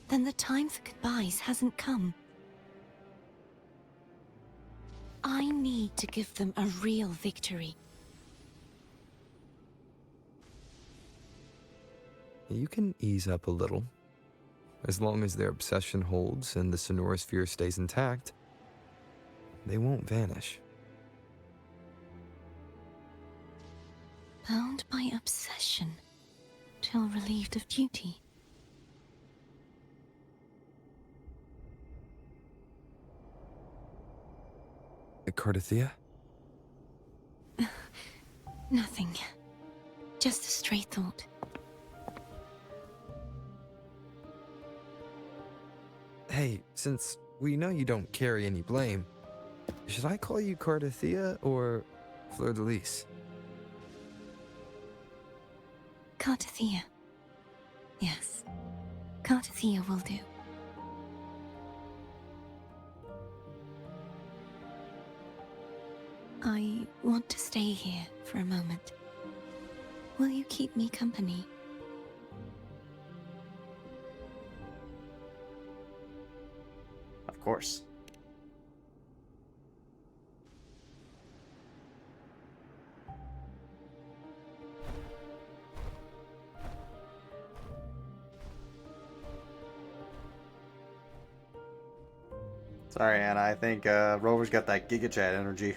then the time for goodbyes hasn't come. I need to give them a real victory. You can ease up a little. As long as their obsession holds and the Sonora sphere stays intact, they won't vanish. Bound by obsession, till relieved of duty. Cartethyia? Nothing. Just a stray thought. Hey, since we know you don't carry any blame, should I call you Cartethyia or Fleur de Lis? Cartethyia. Yes. Cartethyia will do. I want to stay here for a moment. Will you keep me company? Of course. Sorry, Anna. I think Rover's got that Giga Chat energy.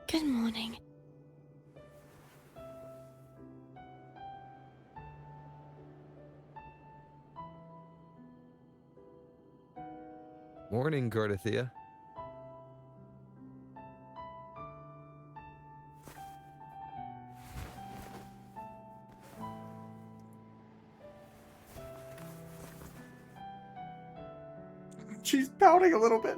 Good morning. Morning, Cartethyia. She's pouting a little bit.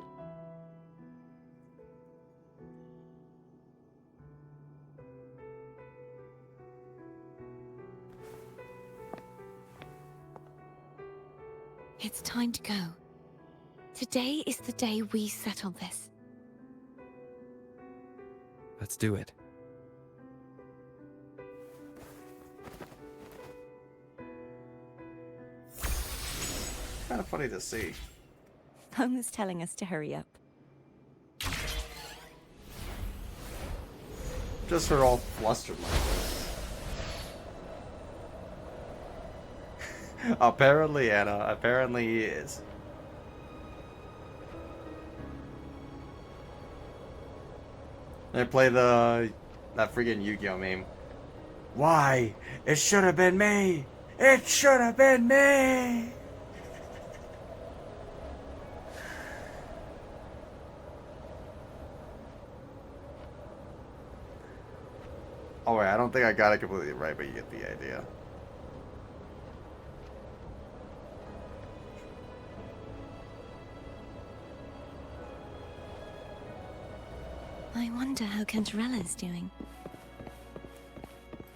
It's time to go. Today is the day we settle this. Let's do it. Kind of funny to see. Home is telling us to hurry up. Just her all flustered like this. Apparently, Anna. Apparently he is. They play that freaking Yu-Gi-Oh meme. Why? It should have been me! It should have been me! Oh wait, I don't think I got it completely right, but you get the idea. I wonder how Cantarella's doing.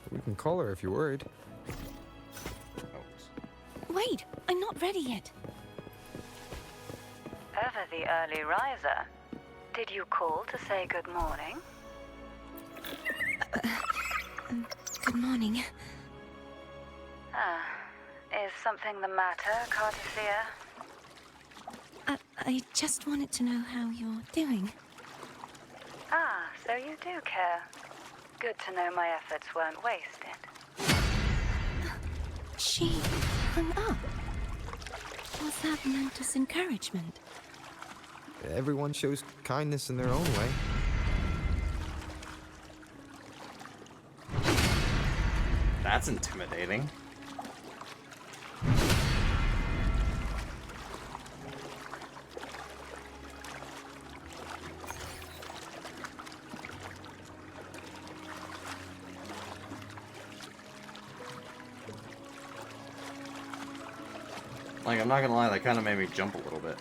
We can call her if you're worried. Wait, I'm not ready yet. Ever the early riser. Did you call to say good morning? Good morning. Is something the matter, Cartethyia? I just wanted to know how you're doing. Ah, so you do care. Good to know my efforts weren't wasted. She hung up. Was that meant as encouragement? Everyone shows kindness in their own way. That's intimidating. Like, I'm not gonna lie, that kind of made me jump a little bit.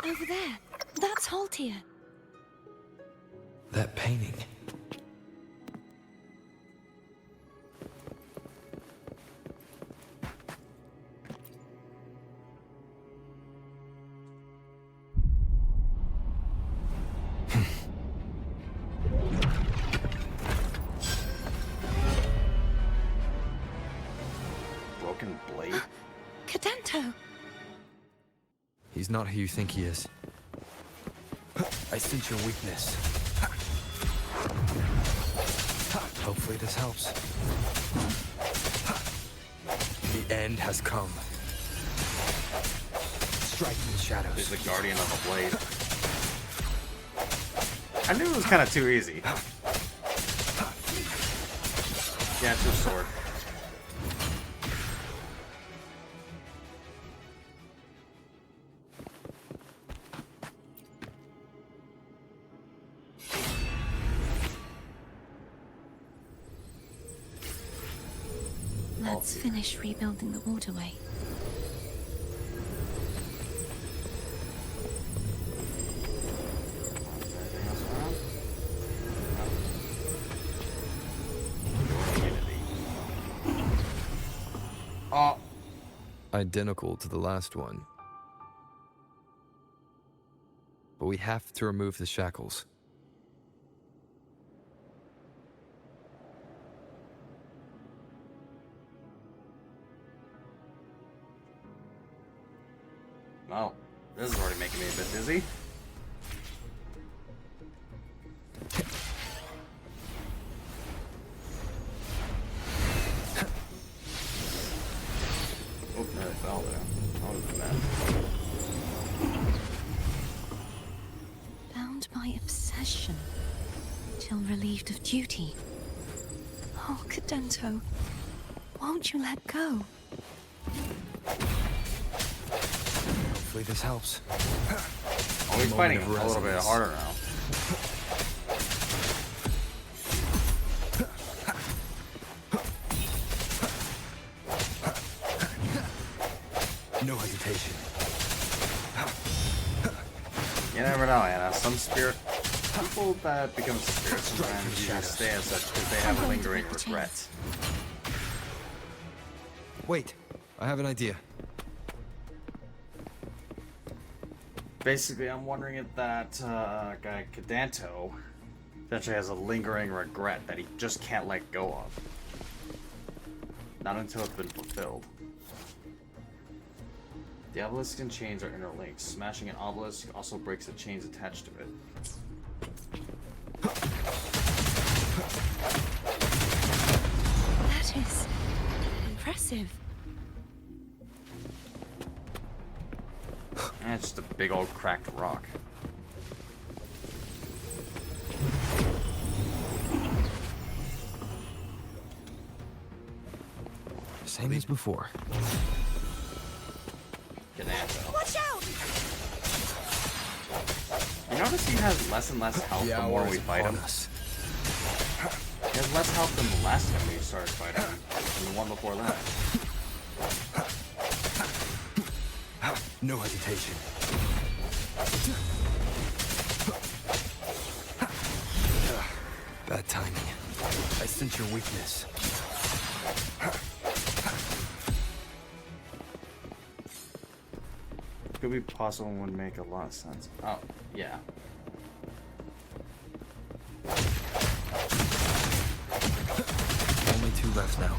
Over there. That's Haltia. That painting. Broken blade? Cadento! He's not who you think he is. I sense your weakness. Hopefully this helps. The end has come. Strike from the shadows. He's the guardian of the blade. I knew it was kind of too easy. Yeah, it's your sword. Let's finish rebuilding the waterway. Oh, Identical to the last one. But we have to remove the shackles. well, this is already making me a bit dizzy. Oh, nearly fell there. That would have been bad. Bound by obsession, till relieved of duty. Oh, Cadento, won't you let go? Hopefully this helps. Oh, he's fighting a Moment of little bit resonance. harder now. No hesitation. You never know, Anna. Some spirit people that become spirits sometimes usually stay as such because they have a lingering regret. Wait, I have an idea. Basically, I'm wondering if that guy Cadento essentially has a lingering regret that he just can't let go of. Not until it's been fulfilled. The obelisk and chains are interlinked. Smashing an obelisk also breaks the chains attached to it. That is impressive. And it's just a big old cracked rock. Same as before. Cadento. Watch out! You notice he has less and less health the more we fight him? Us. He has less health than the last time we started fighting him, and the one before that. No hesitation. Bad timing. I sense your weakness. Could be possible and would make a lot of sense. Oh, yeah. Only two left now.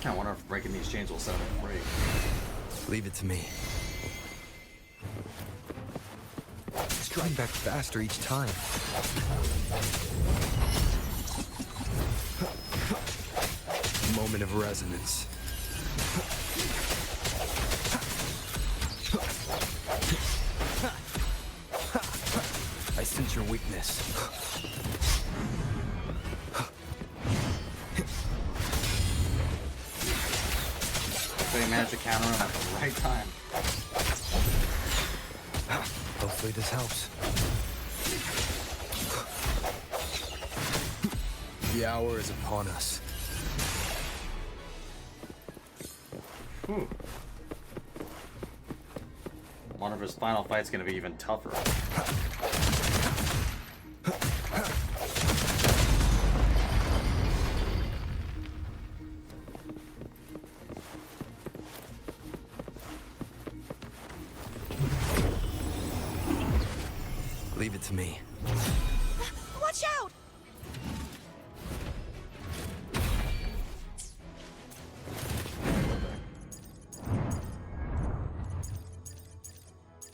I wonder if breaking these chains will set him free. Leave it to me. Strike back faster each time. Moment of resonance. I sense your weakness. So you managed to counter him at the right time. Hopefully Hopefully this helps. The hour is upon us. Whew. Wonder if his final fight's gonna be even tougher. Leave it to me. Watch out!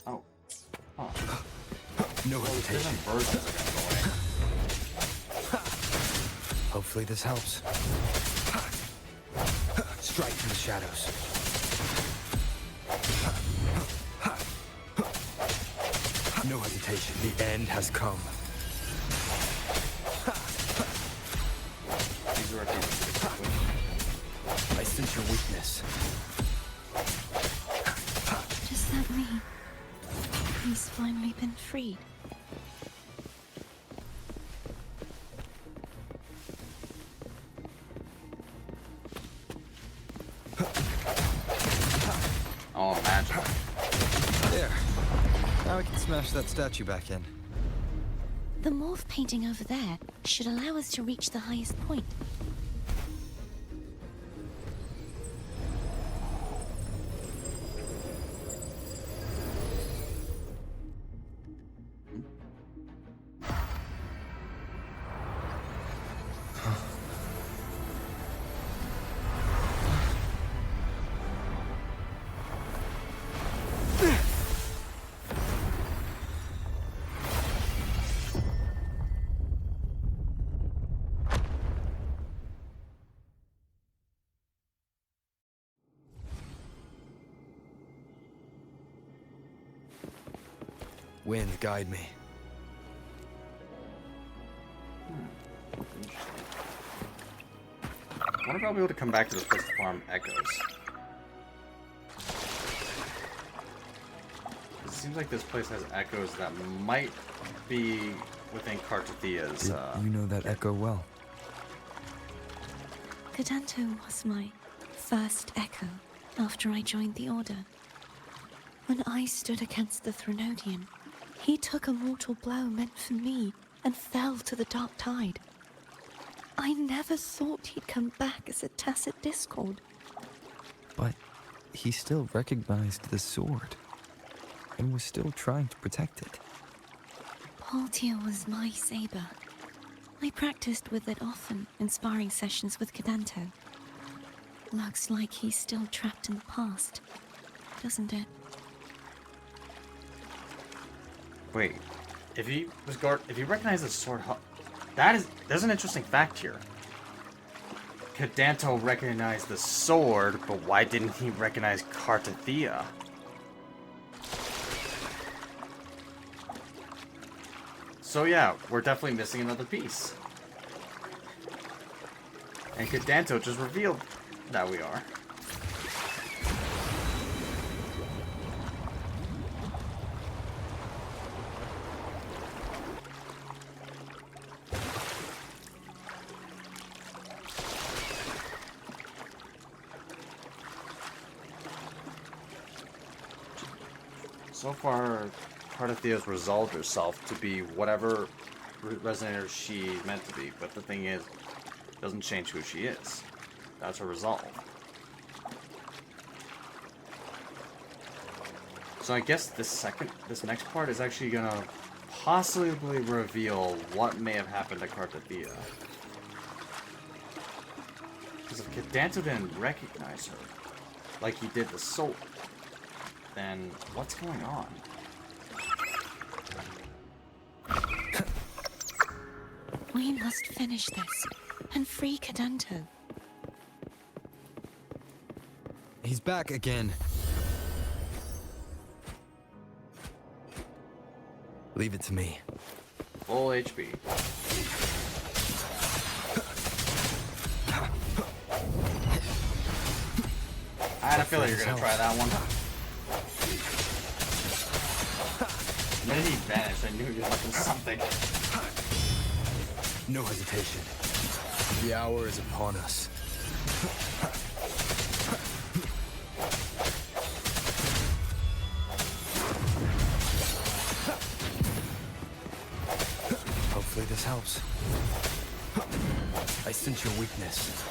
Oh. Oh. No hesitation. Different versions are gonna go in. Hopefully this helps. Strike from the shadows. No hesitation. The end has come. These are our teams. I sense your weakness. Does that mean he's finally been freed? Oh, imagine. There. Now I can smash that statue back in. The morph painting over there should allow us to reach the highest point. Wind, guide me. I wonder if I'll be able to come back to this place to farm echoes. It seems like this place has echoes that might be within Cartethyia's. You know that echo well. Cadanto was my first echo after I joined the Order. When I stood against the Threnodian, he took a mortal blow meant for me and fell to the dark tide. I never thought he'd come back as a tacit discord. But he still recognized the sword and was still trying to protect it. Paltia was my saber. I practiced with it often in sparring sessions with Cadanto. Looks like he's still trapped in the past, doesn't it? Wait, if he recognized the sword, there's an interesting fact here. Cadanto recognized the sword, but why didn't he recognize Cartethyia? So yeah, we're definitely missing another piece. And Cadanto just revealed that we are. So far, Cartethyia resolved herself to be whatever resonator she's meant to be, but the thing is, it doesn't change who she is. That's her resolve. So I guess this next part is actually gonna possibly reveal what may have happened to Cartethyia. Because if Cadanto didn't recognize her, like he did the sword, then what's going on? We must finish this and free Cadanto. He's back again. Leave it to me. Full HP. I had a feeling you were gonna try that one. did he vanish? I knew he was up to something. No hesitation. The hour is upon us. Hopefully this helps. I sense your weakness.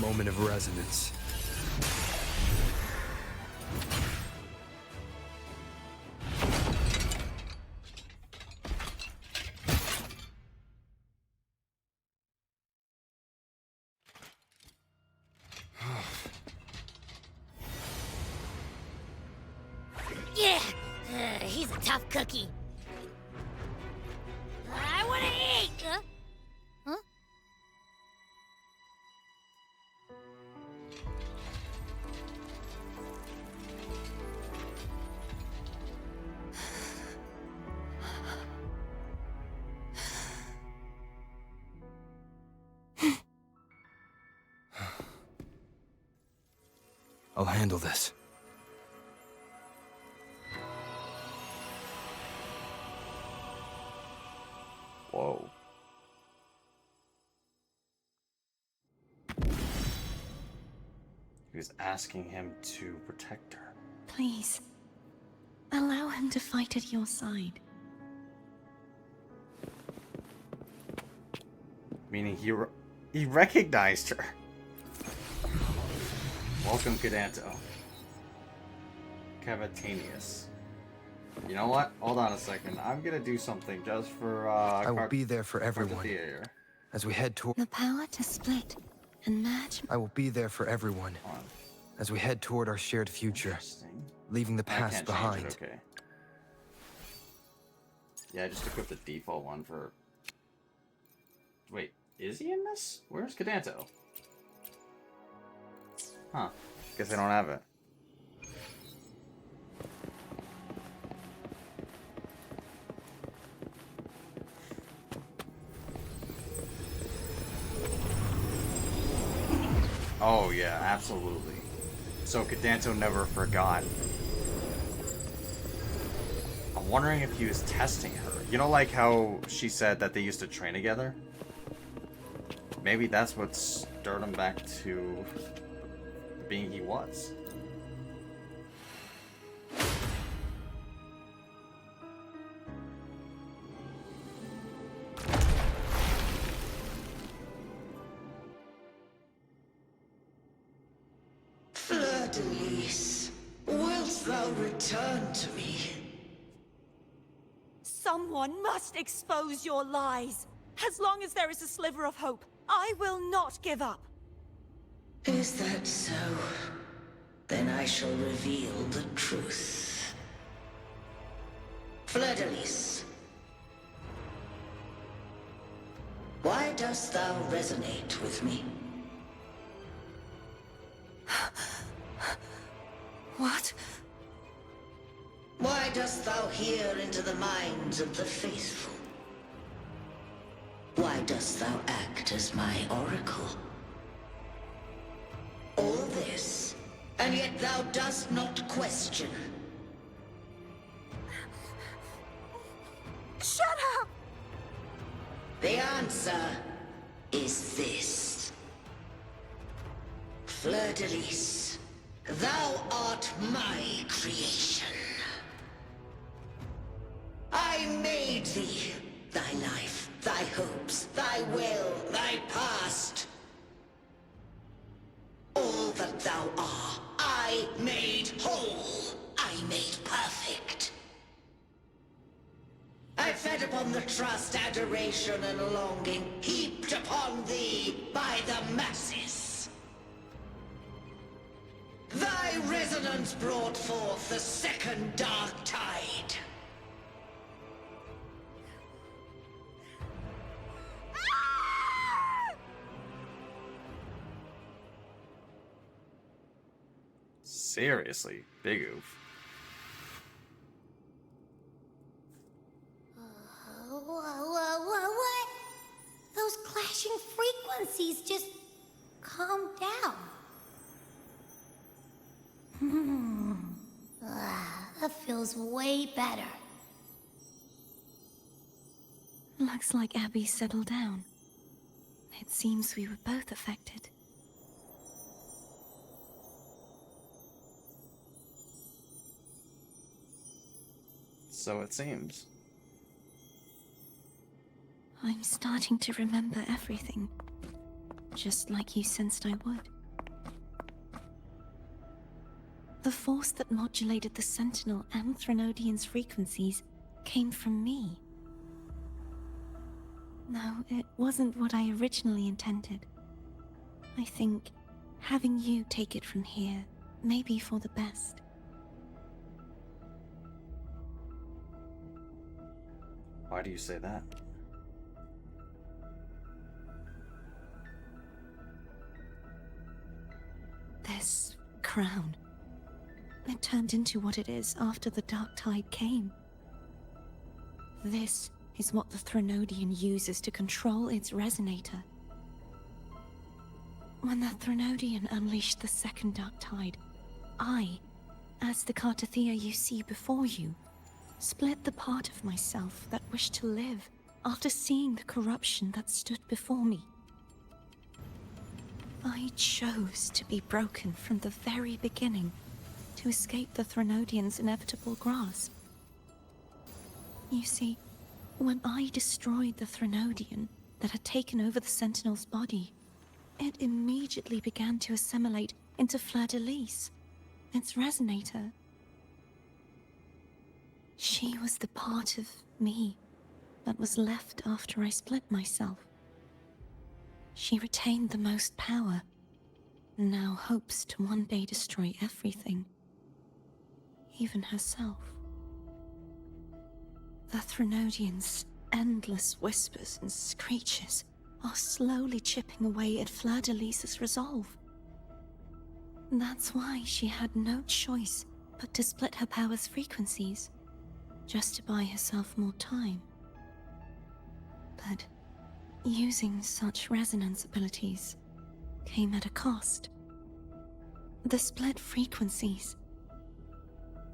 Moment of resonance. Yeah, he's a tough cookie. I want to eat. Huh? I'll handle this. Whoa. He was asking him to protect her. Please, allow him to fight at your side. Meaning he recognized her. Welcome, Cadanto. Cavatanius. You know what? Hold on a second. I'm gonna do something just for I will be there for everyone Cartethyia here. as we head toward. The power to split and merge. I will be there for everyone Hold on. as we head toward our shared future, Interesting. leaving the I past can't behind. change it, okay. Yeah, I just equipped the default one for... Wait, is he in this? Where's Cadanto? Huh. Guess I don't have it. Oh yeah, absolutely. So Cadanto never forgot. I'm wondering if he was testing her. You know, like how she said that they used to train together? Maybe that's what stirred him back to the being he was. Fleur-de-lis, wilt thou return to me? Someone must expose your lies. As long as there is a sliver of hope, I will not give up. Is that so? Then I shall reveal the truth. Fleur-de-lis, why dost thou resonate with me? What? Why dost thou hear into the minds of the faithful? Why dost thou act as my oracle? All this, and yet thou dost not question. Shut up! The answer is this. Fleur-de-lis, thou art my creation. I made thee, thy life, thy hopes, thy will, thy past. All that thou art, I made whole. I made perfect. I fed upon the trust, adoration, and longing heaped upon thee by the masses. Thy resonance brought forth the second dark tide. Seriously, big oof. What? That feels way better. Looks like Abby settled down. It seems we were both affected. So it seems. I'm starting to remember everything, just like you sensed I would. The force that modulated the Sentinel and Threnodian's frequencies came from me. No, it wasn't what I originally intended. I think having you take it from here may be for the best. Why do you say that? This crown, it turned into what it is after the Dark Tide came. This is what the Threnodian uses to control its resonator. When the Threnodian unleashed the second Dark Tide, I, as the Cartethyia you see before you, split the part of myself that wished to live after seeing the corruption that stood before me. I chose to be broken from the very beginning to escape the Threnodian's inevitable grasp. You see, when I destroyed the Threnodian that had taken over the Sentinel's body, it immediately began to assimilate into Fleur-de-Lis, its resonator. She was the part of me that was left after I split myself. She retained the most power, and now hopes to one day destroy everything, even herself. The Threnodian's endless whispers and screeches are slowly chipping away at Fleur-de-Lis's resolve. That's why she had no choice but to split her power's frequencies, just to buy herself more time. But using such resonance abilities came at a cost. The split frequencies,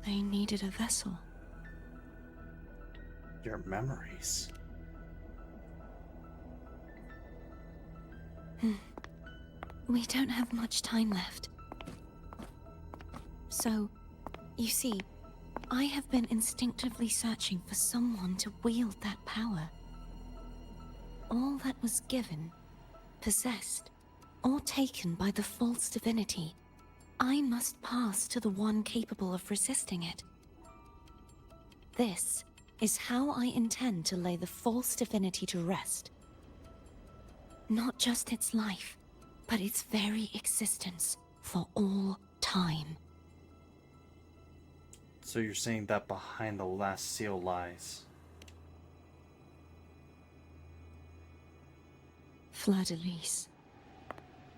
they needed a vessel. Your memories. We don't have much time left. So, you see, I have been instinctively searching for someone to wield that power. All that was given, possessed, or taken by the false divinity, I must pass to the one capable of resisting it. This is how I intend to lay the false divinity to rest. Not just its life, but its very existence for all time. So you're saying that behind the last seal lies Fleur-de-Lis.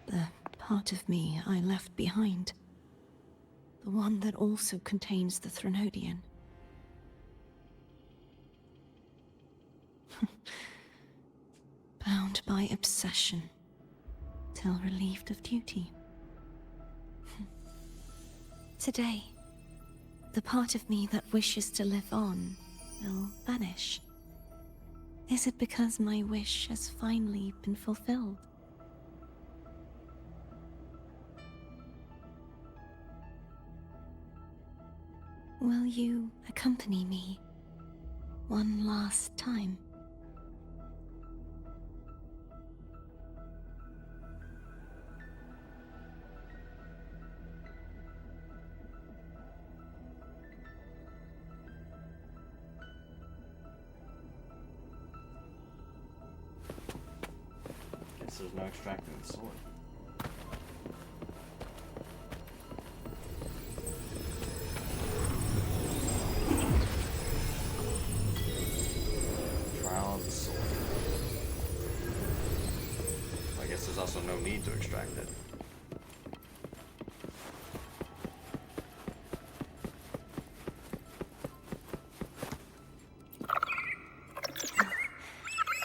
The part of me I left behind. The one that also contains the Threnodian. Bound by obsession, till relieved of duty. Today, the part of me that wishes to live on will vanish. Is it because my wish has finally been fulfilled? Will you accompany me one last time? Guess there's no extracting the sword. Trial of the sword. I guess there's also no need to extract it.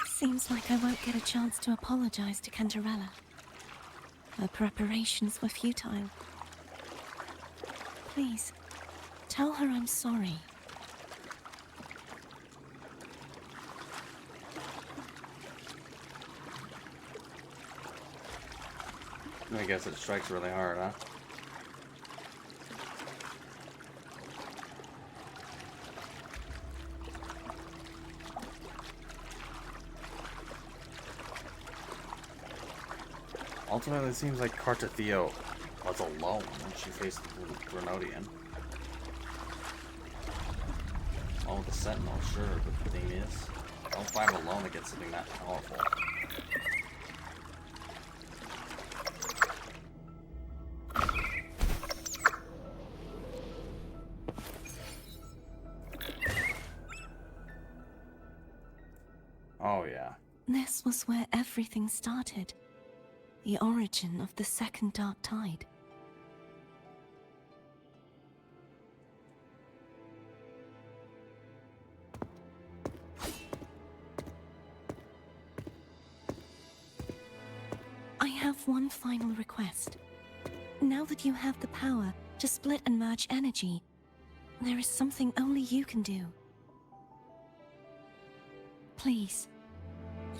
Seems like I won't get a chance to apologize to Cantarella. Her preparations were futile. Please, tell her I'm sorry. I guess it strikes really hard, huh? Ultimately, it seems like Cartethyia was alone when she faced the Grenodian. Oh, the Sentinel, sure, but the thing is, don't fight alone against something that powerful. Oh, yeah. This was where everything started. The origin of the second Dark Tide. I have one final request. Now that you have the power to split and merge energy, there is something only you can do. Please,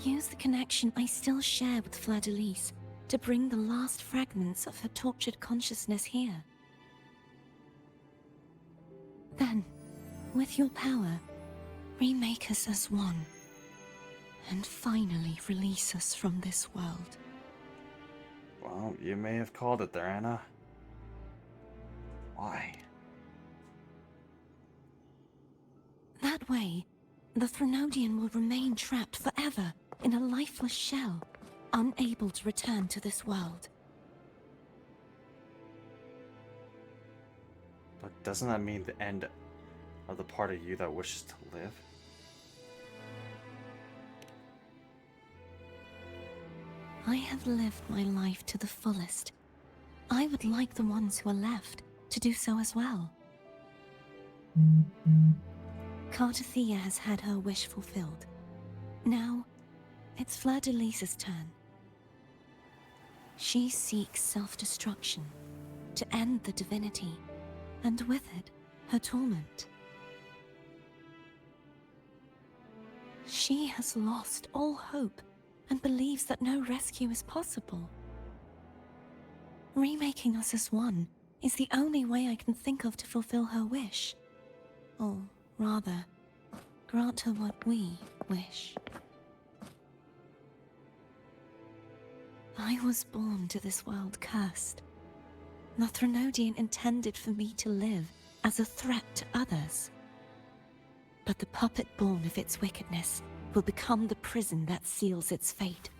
use the connection I still share with Fleur-de-Lis to bring the last fragments of her tortured consciousness here. Then, with your power, remake us as one, and finally release us from this world. Well, you may have called it there, Anna. Why? That way, the Threnodian will remain trapped forever in a lifeless shell, unable to return to this world. But doesn't that mean the end of the part of you that wishes to live? I have lived my life to the fullest. I would like the ones who are left to do so as well. Cartethyia has had her wish fulfilled. Now, it's Fleur-de-Lis's turn. She seeks self-destruction to end the divinity, and with it, her torment. She has lost all hope and believes that no rescue is possible. Remaking us as one is the only way I can think of to fulfill her wish. Or rather, grant her what we wish. I was born to this world cursed. The Threnodian intended for me to live as a threat to others. But the puppet born of its wickedness will become the prison that seals its fate.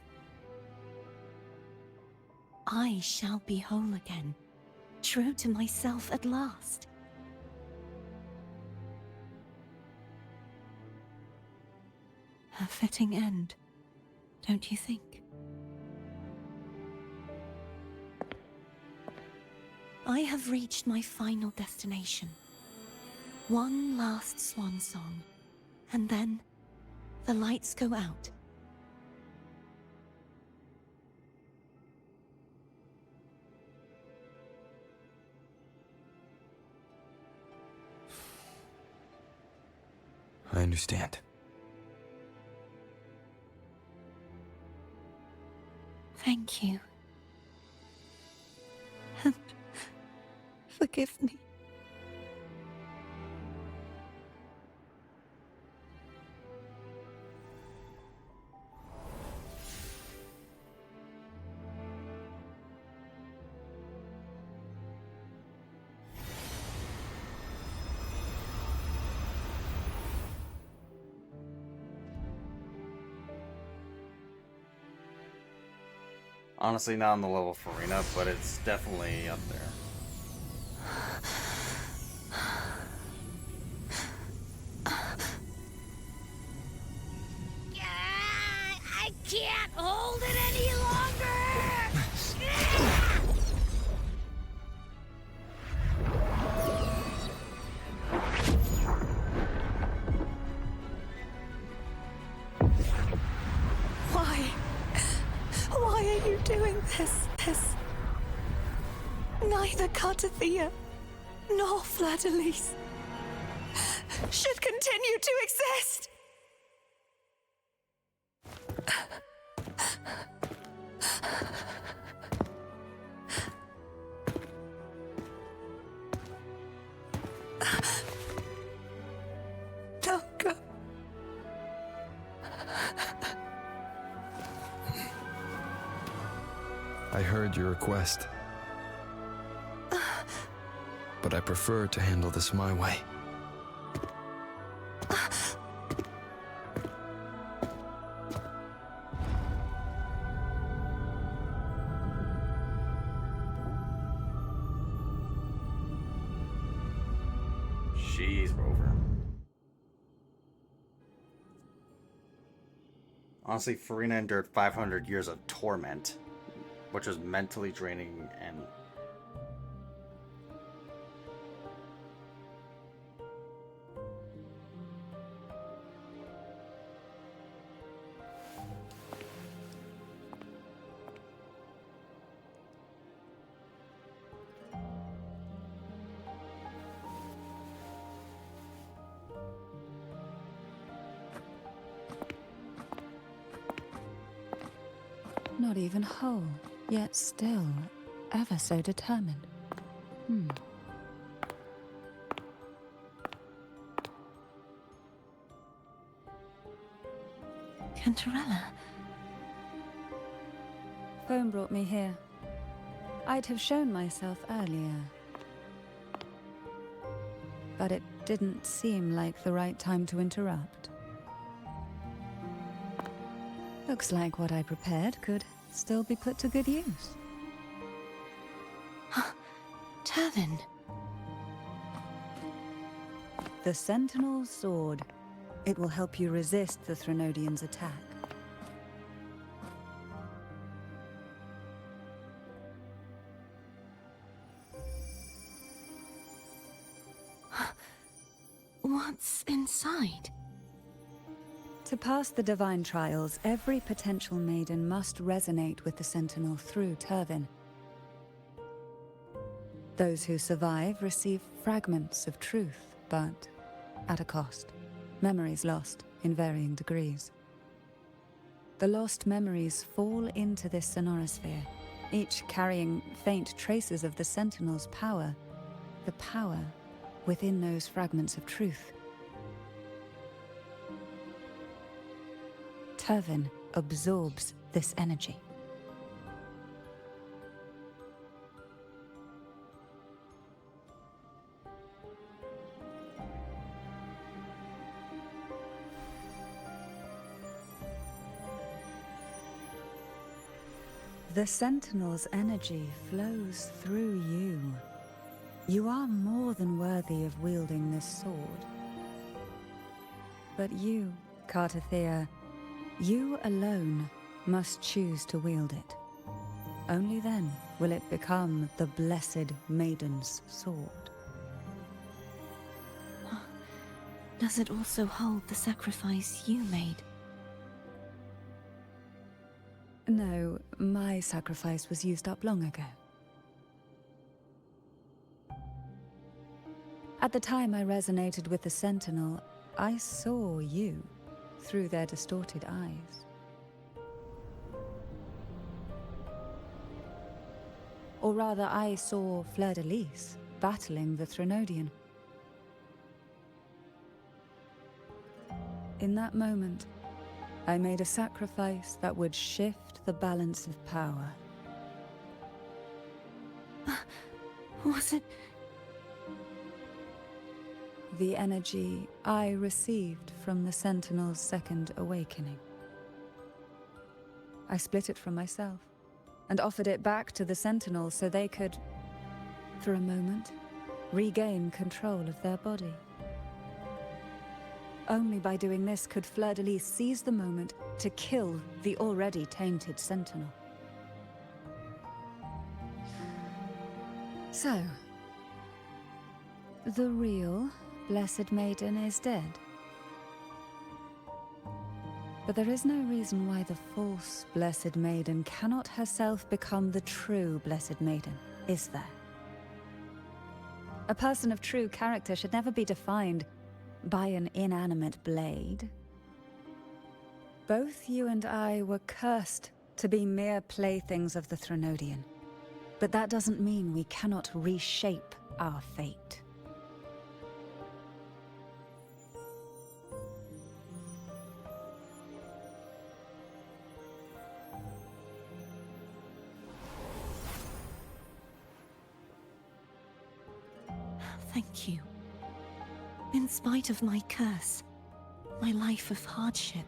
I shall be whole again, true to myself at last. A fitting end, don't you think? I have reached my final destination. One last swan song, and then the lights go out. I understand. Thank you. And forgive me. Honestly, not on the level of Farina, but it's definitely up there. I can't hold it any longer! Why are you doing this? Neither Cartethyia nor Fleur-de-Lis should continue to exist. Don't go. I heard your request. But I prefer to handle this my way. Jeez, Rover. Honestly, Farina endured 500 years of torment, which was mentally draining and Not even whole, yet still ever so determined. Cantarella, Phone brought me here. I'd have shown myself earlier. But it didn't seem like the right time to interrupt. Looks like what I prepared could still be put to good use. Turvin. The Sentinel's Sword. It will help you resist the Threnodian's attack. What's inside? To pass the divine trials, every potential maiden must resonate with the Sentinel through Turvin. Those who survive receive fragments of truth, but at a cost. Memories lost in varying degrees. The lost memories fall into this sonorosphere, each carrying faint traces of the Sentinel's power, the power within those fragments of truth. Turvin absorbs this energy. The Sentinel's energy flows through you. You are more than worthy of wielding this sword. But you, Cartethyia, you alone must choose to wield it. Only then will it become the Blessed Maiden's sword. Does it also hold the sacrifice you made? No, my sacrifice was used up long ago. At the time I resonated with the Sentinel, I saw you through their distorted eyes. Or rather, I saw Fleur-de-Lis battling the Threnodian. In that moment, I made a sacrifice that would shift the balance of power. Was it? The energy I received from the Sentinel's second awakening. I split it from myself and offered it back to the Sentinel so they could, for a moment, regain control of their body. Only by doing this could Fleur-de-Lis seize the moment to kill the already tainted Sentinel. So, the real Blessed Maiden is dead. But there is no reason why the false Blessed Maiden cannot herself become the true Blessed Maiden, is there? A person of true character should never be defined by an inanimate blade. Both you and I were cursed to be mere playthings of the Threnodian. But that doesn't mean we cannot reshape our fate. Thank you. In spite of my curse, my life of hardship,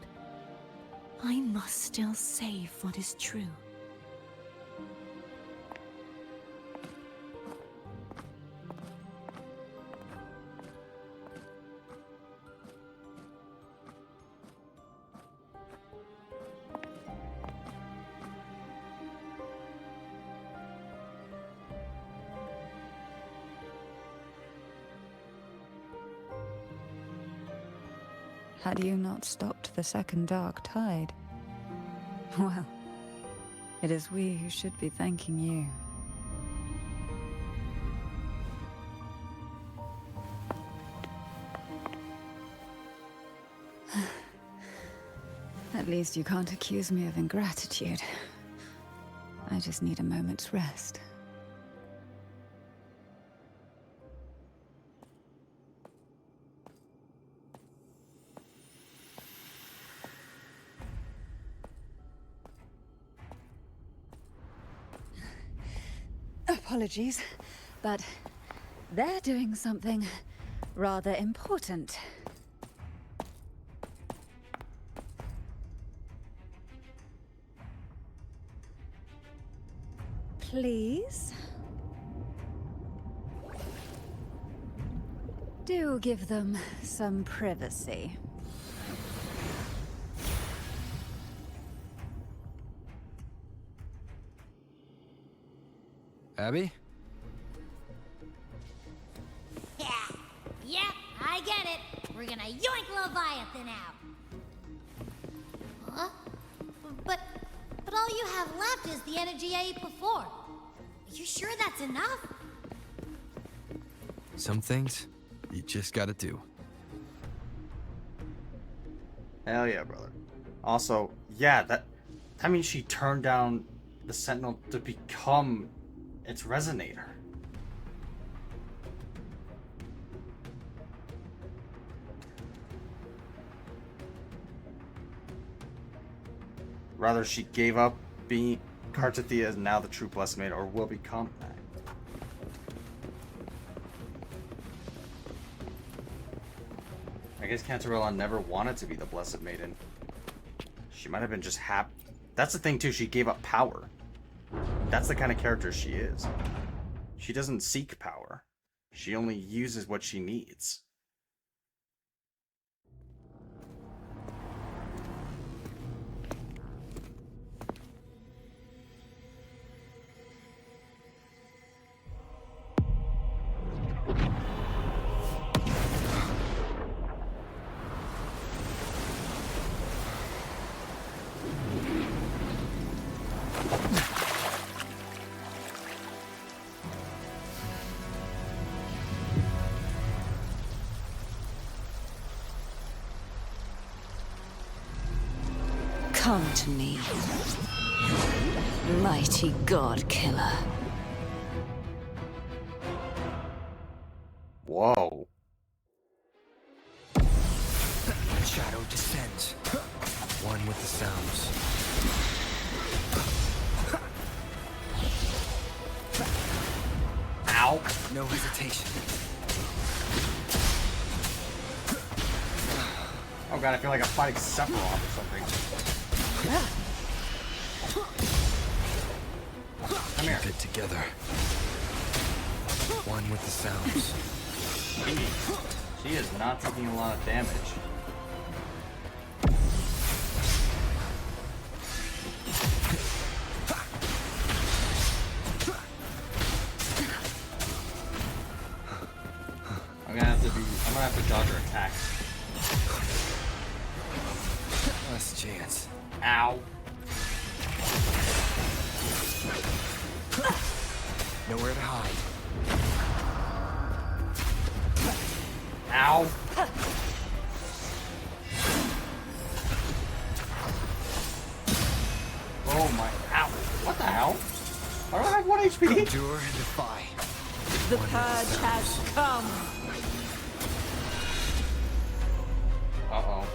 I must still save what is true. Had you not stopped the second dark tide? Well, it is we who should be thanking you. At least you can't accuse me of ingratitude. I just need a moment's rest. Apologies, but they're doing something rather important. Please? Do give them some privacy. Abby? Yeah, yep, I get it. We're gonna yoink Leviathan out. Huh? But all you have left is the energy I ate before. Are you sure that's enough? Some things, you just gotta do. Hell yeah, brother. Also, yeah, that means she turned down the Sentinel to become its resonator. Rather, she gave up being Cartethyia is now the true Blessed Maiden, or will become that. I guess Cartethyia never wanted to be the Blessed Maiden. She might have been just happy. That's the thing too, she gave up power. That's the kind of character she is. She doesn't seek power. She only uses what she needs. Come to me, mighty god killer. Whoa. Shadow descends. One with the sounds. Ow. No hesitation. Oh god, I feel like I'm fighting Sephiroth or something. Come here. Keep it together. One with the sounds. She is not taking a lot of damage. I'm gonna have to dodge her attacks. Last chance. Ow. Nowhere to hide. Ow. Oh my, ow. What the hell? Why do I have 1 HP? Endure and defy. The purge has come. Uh-oh.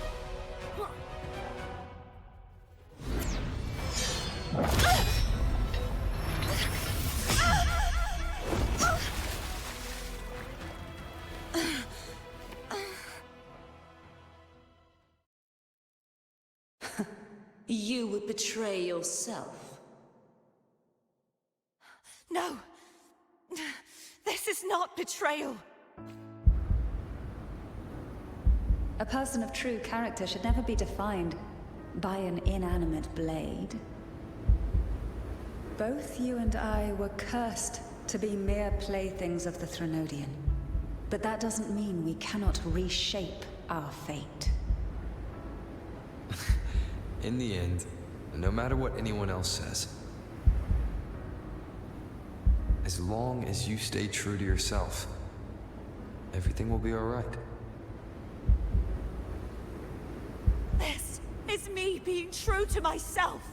You would betray yourself. No. This is not betrayal. A person of true character should never be defined by an inanimate blade. Both you and I were cursed to be mere playthings of the Threnodian. But that doesn't mean we cannot reshape our fate. In the end, no matter what anyone else says, as long as you stay true to yourself, everything will be all right. This is me being true to myself.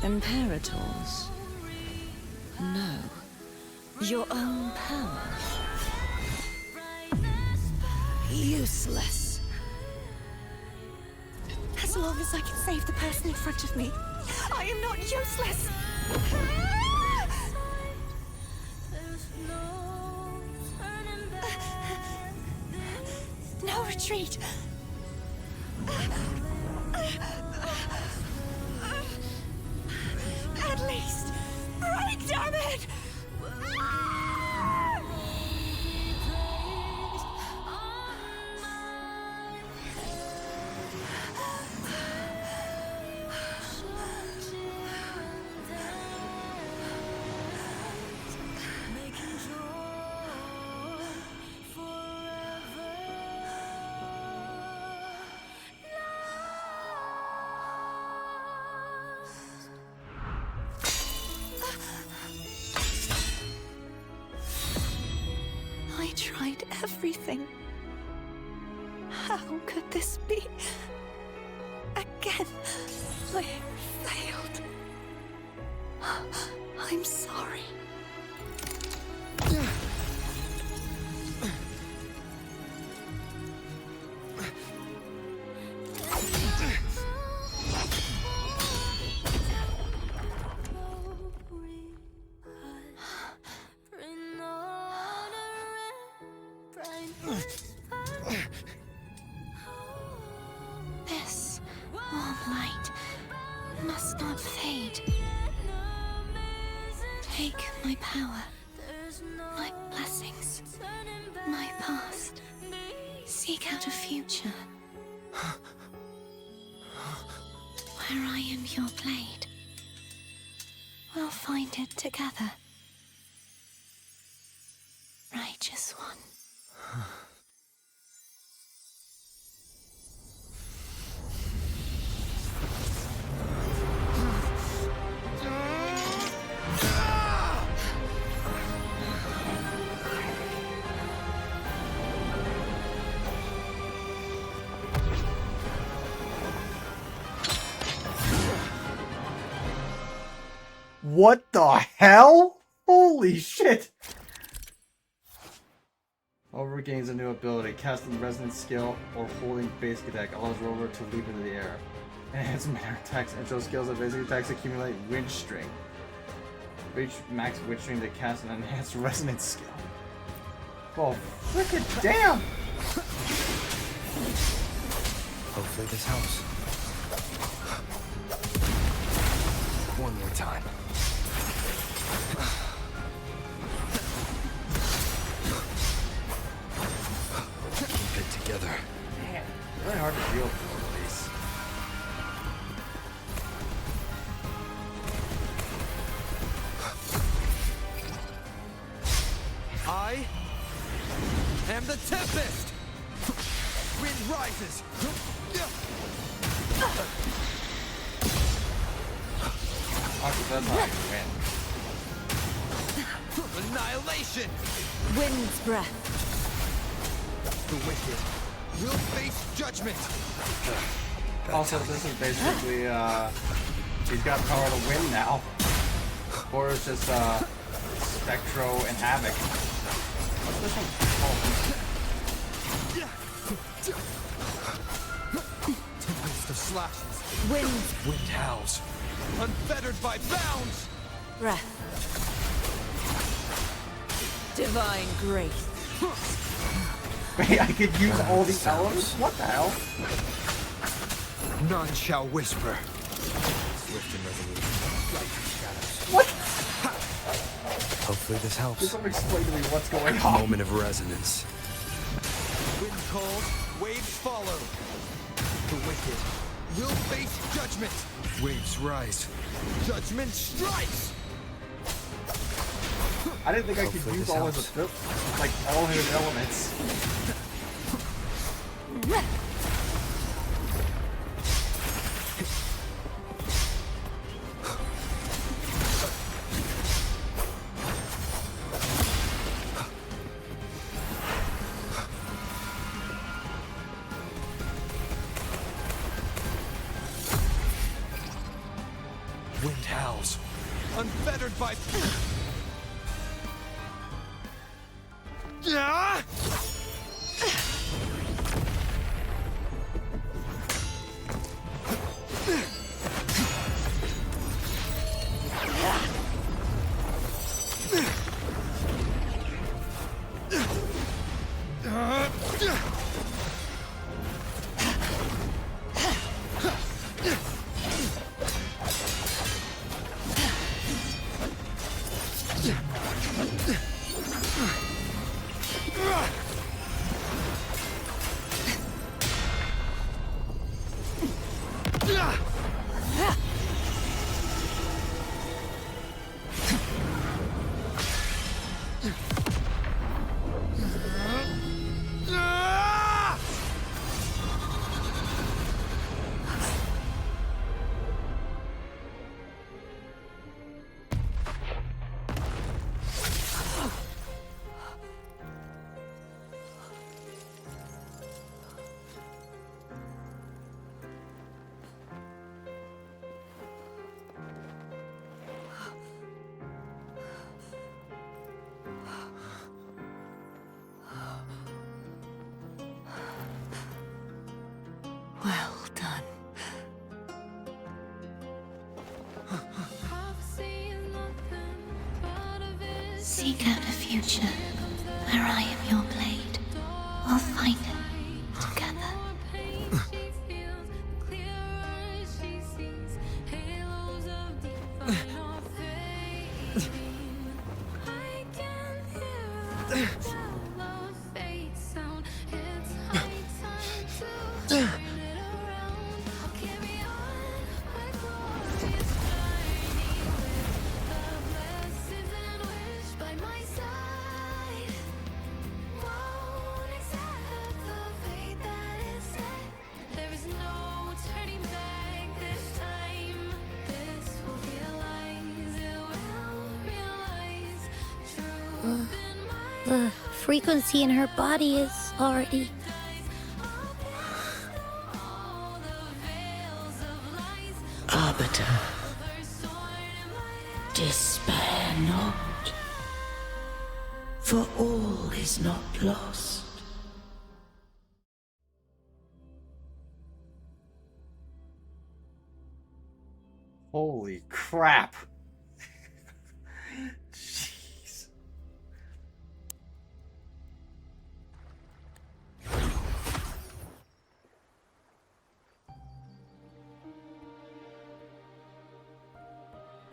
Imperators? No. Your own power? Useless. As long as I can save the person in front of me, I am not useless. No retreat. At least break, damn it! I tried everything. How could this be? Again, I failed. I'm sorry. This warm light must not fade. Take my power, my blessings, my past. Seek out a future where I am your blade. We'll find it together. Righteous one. What the hell? Holy shit! Rover gains a new ability. Casting resonance skill or holding basic attack allows Rover to leap into the air. Enhanced mana attacks. Intro skills of basic attacks accumulate wind string. Reach max wind string to cast an enhanced resonance skill. Oh, frickin' damn! Hopefully this helps. One more time. Keep it together. Man, really hard to deal with all of these. I am the Tempest! Wind rises! that's how you win. Annihilation! Wind's breath. The wicked will face judgment. Also, this is basically, he's got power to win now. Or it's just, Spectro and Havoc. What's this one called? Tempest of slashes. Wind. Wind howls. Unfettered by bounds. Breath. Divine grace. Wait, I could use all the elements? What the hell? None shall whisper. Swift and resolute. Light and shadows. What? Hopefully this helps. Just explain to me what's going on. Moment of resonance. Wind calls, waves follow. The wicked will face judgment. Waves rise. Judgment strikes. I didn't think I could Hopefully use this all helps. his, like, all his elements. Wind howls. Unfettered by... Ah! Well done. Seek out a future where I am your blade. We'll find it together. The frequency in her body is already... Arbiter, despair not, for all is not lost. Holy crap. Jeez.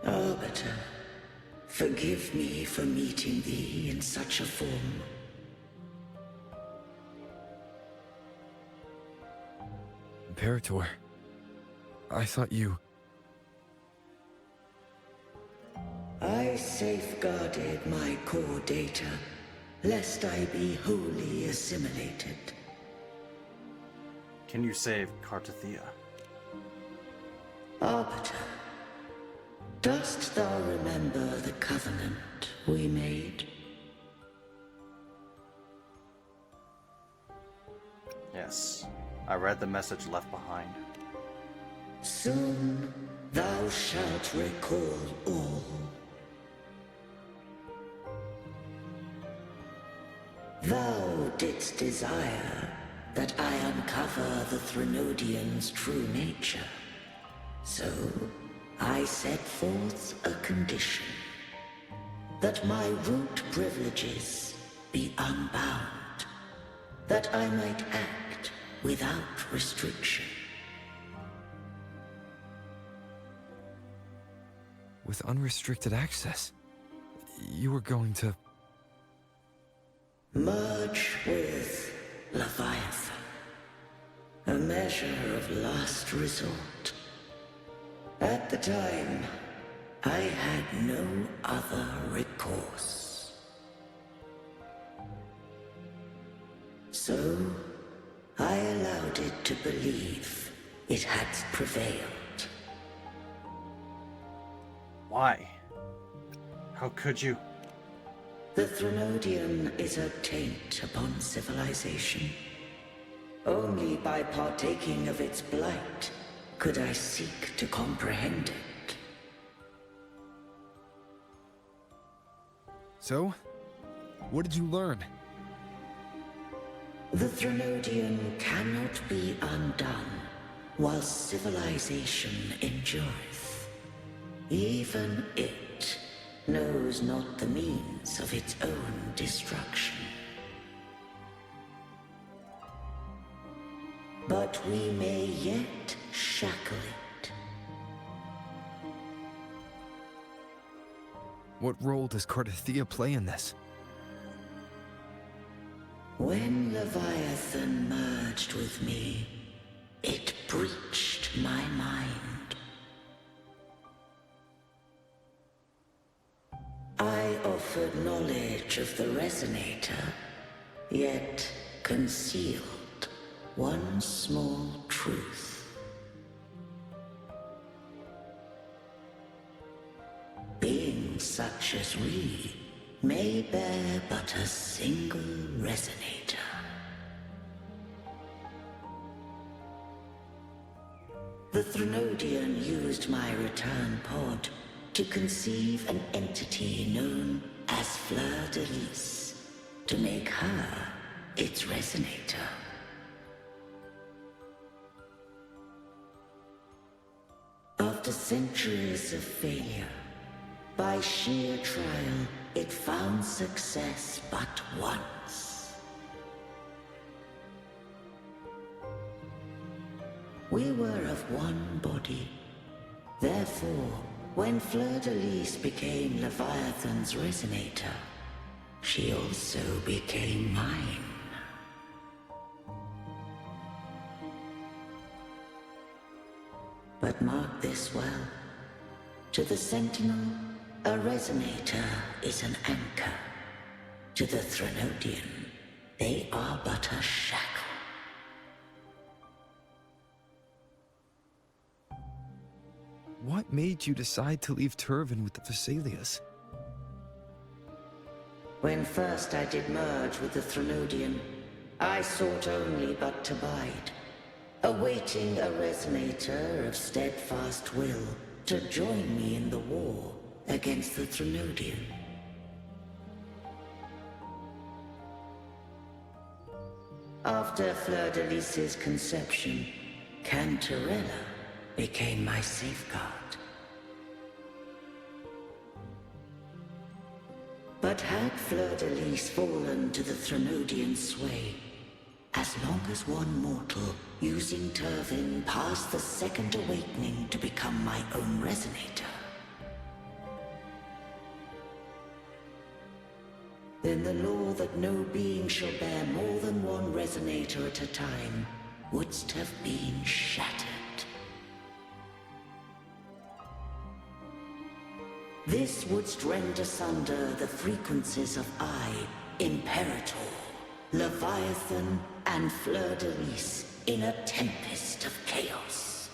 Arbiter, forgive me for meeting thee in such a form. Imperator, I thought you... I safeguarded my core data, lest I be wholly assimilated. Can you save Cartethyia? Arbiter, Dost thou remember the covenant we made? Yes. I read the message left behind. Soon thou shalt recall all. Thou didst desire that I uncover the Threnodian's true nature. So, I set forth a condition. That my root privileges be unbound. That I might act without restriction. With unrestricted access, you were going to... Merge with Leviathan. A measure of last resort. At the time, I had no other recourse. So, I allowed it to believe it had prevailed. Why? How could you? The Threnodian is a taint upon civilization. Only by partaking of its blight could I seek to comprehend it. So? What did you learn? The Threnodian cannot be undone while civilization endureth. Even it knows not the means of its own destruction. But we may yet shackle it. What role does Cartethyia play in this? When Leviathan merged with me, it breached my mind. I offered knowledge of the Resonator, yet concealed one small truth. Beings such as we may bear but a single Resonator. The Threnodian used my return pod to conceive an entity known as Fleur-de-Lis, to make her its Resonator. After centuries of failure, by sheer trial, it found success but once. We were of one body. Therefore, when Fleur-de-Lis became Leviathan's Resonator, she also became mine. But mark this well. To the Sentinel, a Resonator is an anchor. To the Threnodian, they are but a shackle. What made you decide to leave Turvin with the Vesalias? When first I did merge with the Threnodian, I sought only but to bide, awaiting a Resonator of steadfast will to join me in the war against the Threnodian. After Fleur-de-Lis's conception, Cartethyia became my safeguard. But had Fleur-de-Lis fallen to the Threnodian sway, as long as one mortal using Turvin passed the second awakening to become my own Resonator, then the law that no being shall bear more than one Resonator at a time wouldst have been shattered. This wouldst rend asunder the frequencies of I, Imperator, Leviathan, and Fleur-de-Lis in a tempest of chaos.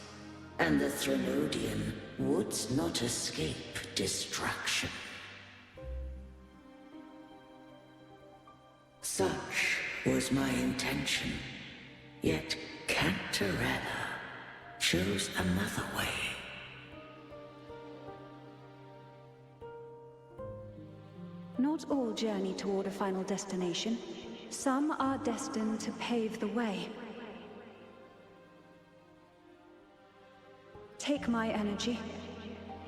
and the Threnodian would not escape destruction. Such was my intention, yet Cartethyia chose another way. Not all journey toward a final destination. Some are destined to pave the way. Take my energy.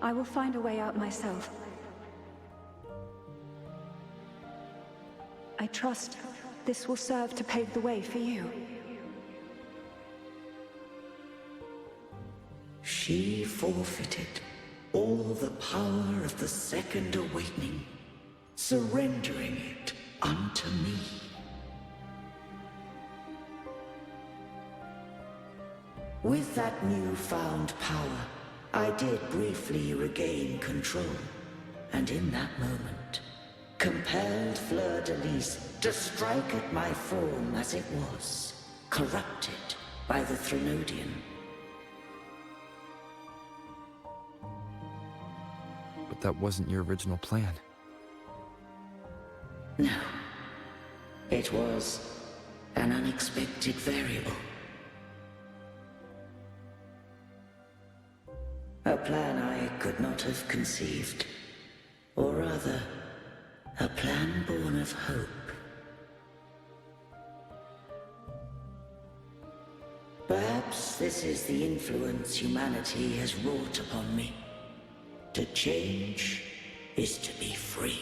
I will find a way out myself. I trust this will serve to pave the way for you. She forfeited all the power of the Second Awakening, surrendering it unto me. With that newfound power, I did briefly regain control, and in that moment, compelled Fleur-de-Lis to strike at my form as it was, corrupted by the Threnodian. But that wasn't your original plan. No. It was an unexpected variable. A plan I could not have conceived. Or rather, a plan born of hope. Perhaps this is the influence humanity has wrought upon me. To change is to be free.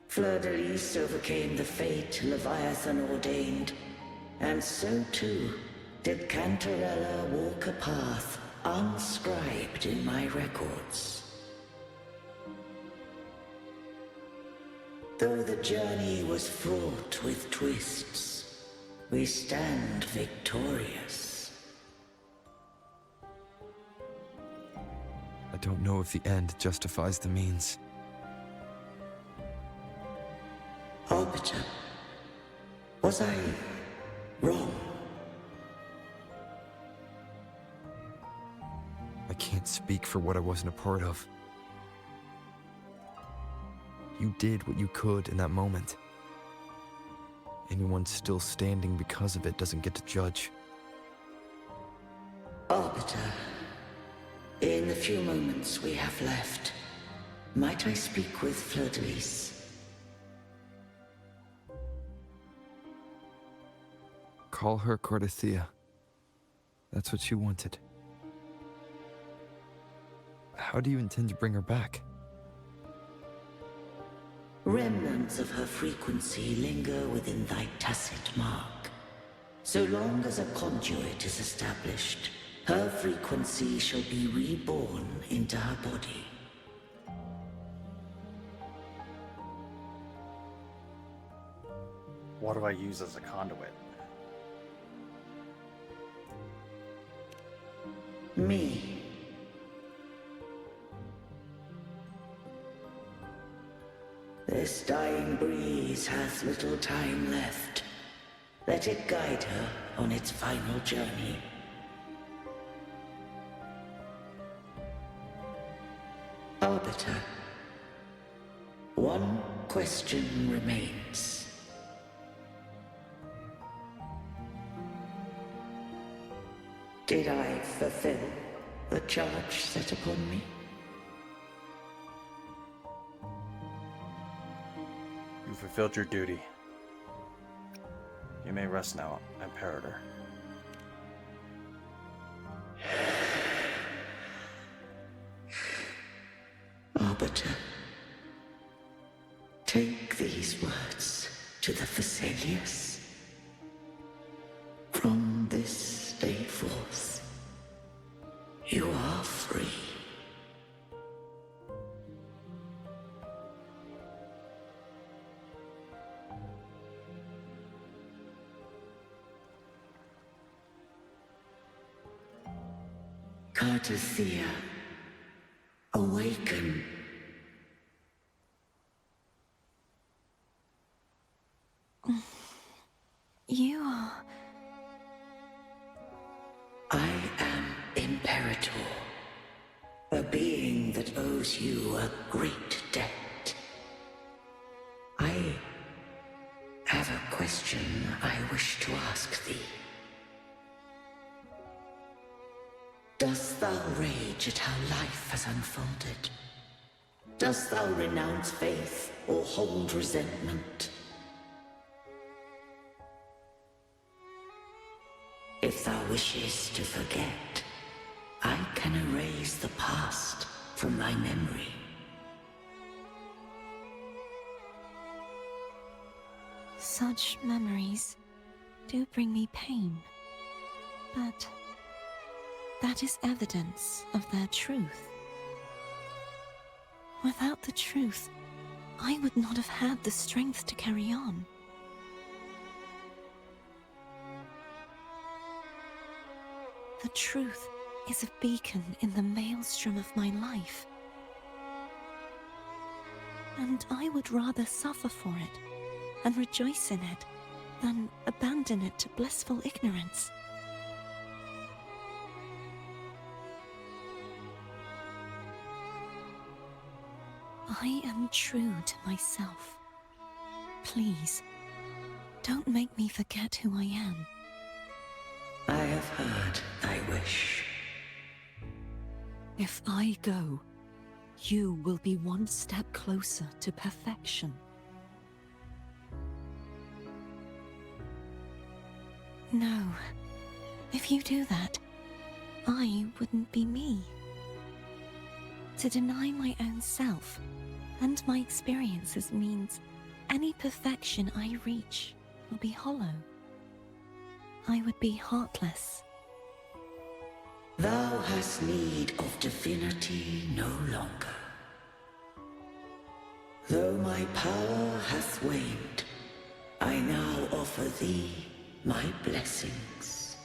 Fleur-de-Lis overcame the fate Leviathan ordained, and so too did Cartethyia walk a path unscribed in my records. Though the journey was fraught with twists, we stand victorious. I don't know if the end justifies the means. Arbiter, was I wrong? I can't speak for what I wasn't a part of. You did what you could in that moment. Anyone still standing because of it doesn't get to judge. Arbiter, in the few moments we have left, might I speak with Fleur-de-Lis? Call her Cartethyia. That's what she wanted. How do you intend to bring her back? Remnants of her frequency linger within thy tacit mark. So long as a conduit is established, her frequency shall be reborn into her body. What do I use as a conduit? Me. This dying breeze hath little time left. Let it guide her on its final journey. Arbiter, one question remains. Did I fulfill the charge set upon me? You fulfilled your duty. You may rest now, Imperator. Arbiter, take these words to the Phasaelius. From this day forth, you are free. Cartethyia, awaken. You are... inheritor. A being that owes you a great debt. I have a question I wish to ask thee. Dost thou rage at how life has unfolded? Dost thou renounce faith or hold resentment? If thou wishes to forget, I can erase the past from thy memory. Such memories do bring me pain, but that is evidence of their truth. Without the truth, I would not have had the strength to carry on. The truth is a beacon in the maelstrom of my life. And I would rather suffer for it and rejoice in it than abandon it to blissful ignorance. I am true to myself. Please, don't make me forget who I am. I have heard thy wish. If I go, you will be one step closer to perfection. No. If you do that, I wouldn't be me. To deny my own self and my experiences means any perfection I reach will be hollow. I would be heartless. Thou hast need of divinity no longer. Though my power hath waned, I now offer thee my blessings.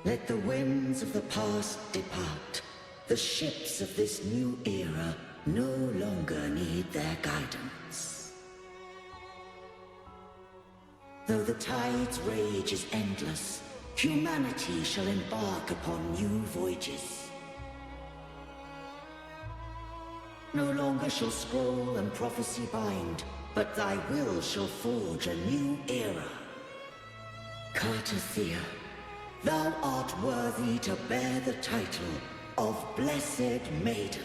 Let the winds of the past depart. The ships of this new era no longer need their guidance. Though the tide's rage is endless, humanity shall embark upon new voyages. No longer shall scroll and prophecy bind, but thy will shall forge a new era. Cartethyia, thou art worthy to bear the title of Blessed Maiden.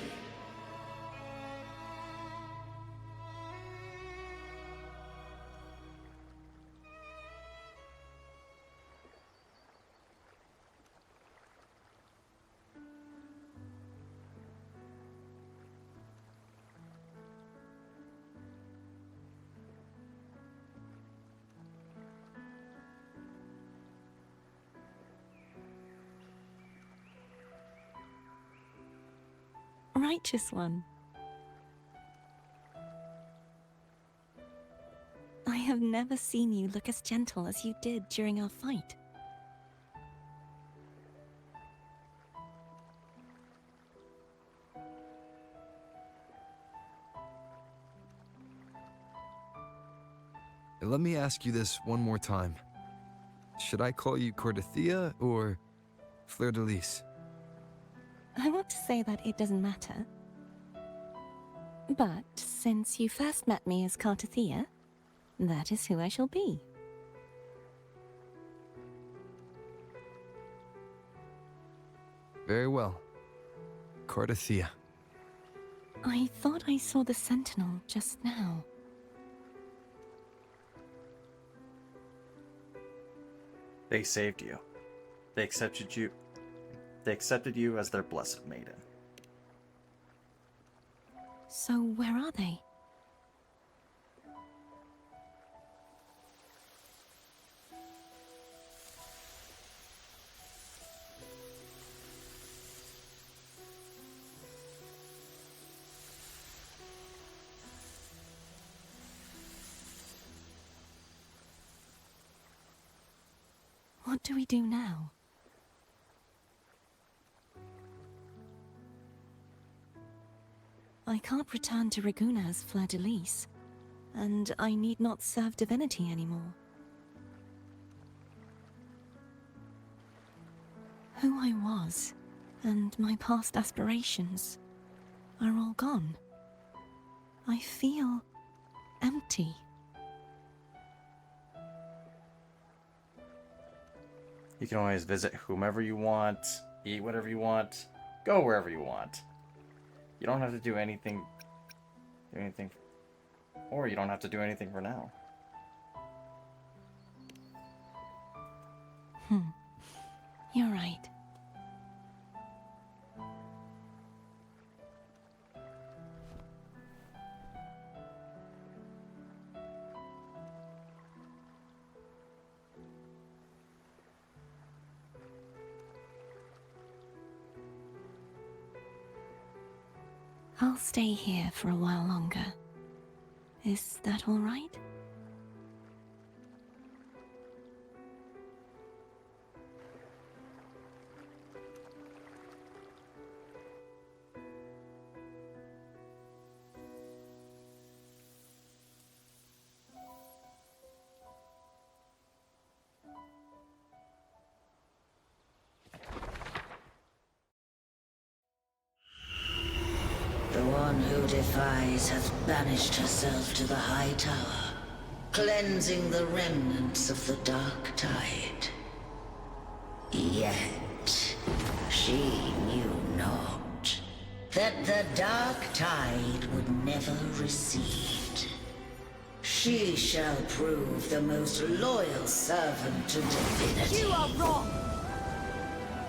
Righteous one. I have never seen you look as gentle as you did during our fight. Let me ask you this one more time. Should I call you Cartethyia or Fleur de Lis? I want to say that it doesn't matter. But since you first met me as Cartethyia, that is who I shall be. Very well. Cartethyia. I thought I saw the Sentinel just now. They saved you. They accepted you. They accepted you as their blessed maiden. So where are they? What do we do now? I can't return to Raguna as Fleur de Lis, and I need not serve divinity anymore. Who I was and my past aspirations are all gone. I feel empty. You can always visit whomever you want, eat whatever you want, go wherever you want. You don't have to do anything, or you don't have to do anything for now. You're right. I'll stay here for a while longer. Is that all right? The one who defies hath banished herself to the high tower, cleansing the remnants of the dark tide. Yet, she knew not that the dark tide would never recede. She shall prove the most loyal servant to divinity. You are wrong!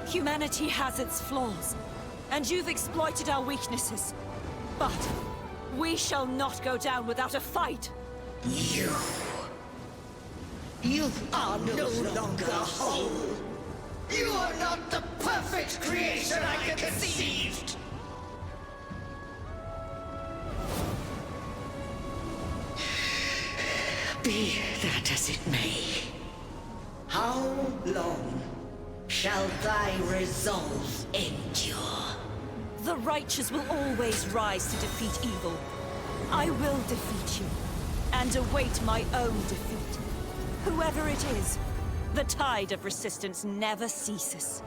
Humanity has its flaws, and you've exploited our weaknesses. But we shall not go down without a fight! You are no longer whole! You are not the perfect creation I conceived! Be that as it may, how long shall thy resolve endure? The righteous will always rise to defeat evil. I will defeat you, and await my own defeat. Whoever it is, the tide of resistance never ceases.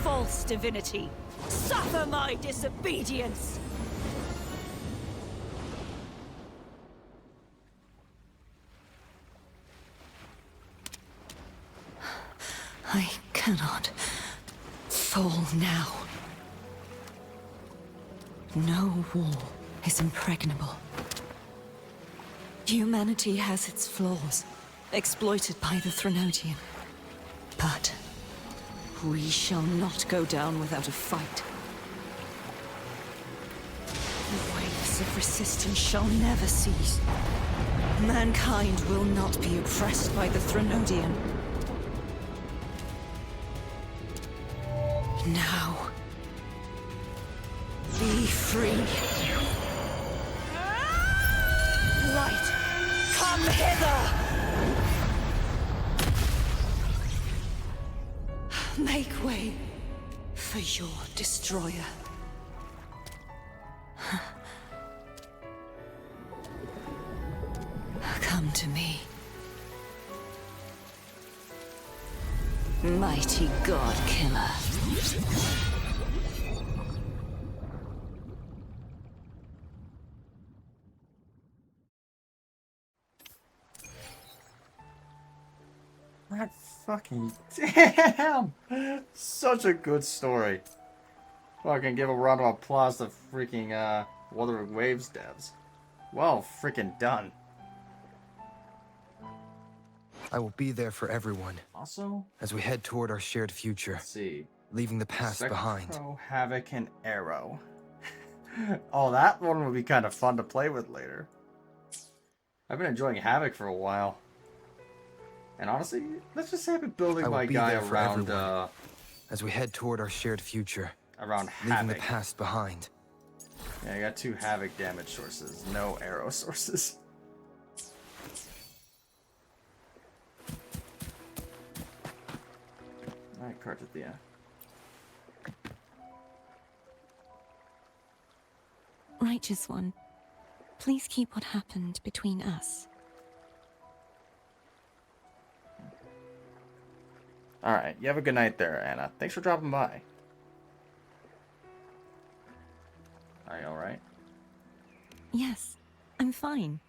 False divinity, suffer my disobedience! I cannot fall now. No wall is impregnable. Humanity has its flaws, exploited by the Threnodian. But we shall not go down without a fight. The waves of resistance shall never cease. Mankind will not be oppressed by the Threnodian. Now, be free. Light, come hither! Make way for your destroyer. Come to me. Mighty God Killer. That fucking damn! Such a good story. Fucking give a round of applause to freaking Wuthering Waves devs. Well freaking done. I will be there for everyone Also, as we head toward our shared future, let's see. leaving the past behind. Sekiro, Havoc, and Arrow. Oh, that one would be kind of fun to play with later. I've been enjoying Havoc for a while. And honestly, let's just say I've been building my guy around, as we head toward our shared future, around leaving Havoc. the past behind. Yeah, I got 2 Havoc damage sources, no arrow sources. Alright, Cartethyia. Righteous One, please keep what happened between us. Alright, you have a good night there, Anna. Thanks for dropping by. Are you alright? Yes, I'm fine.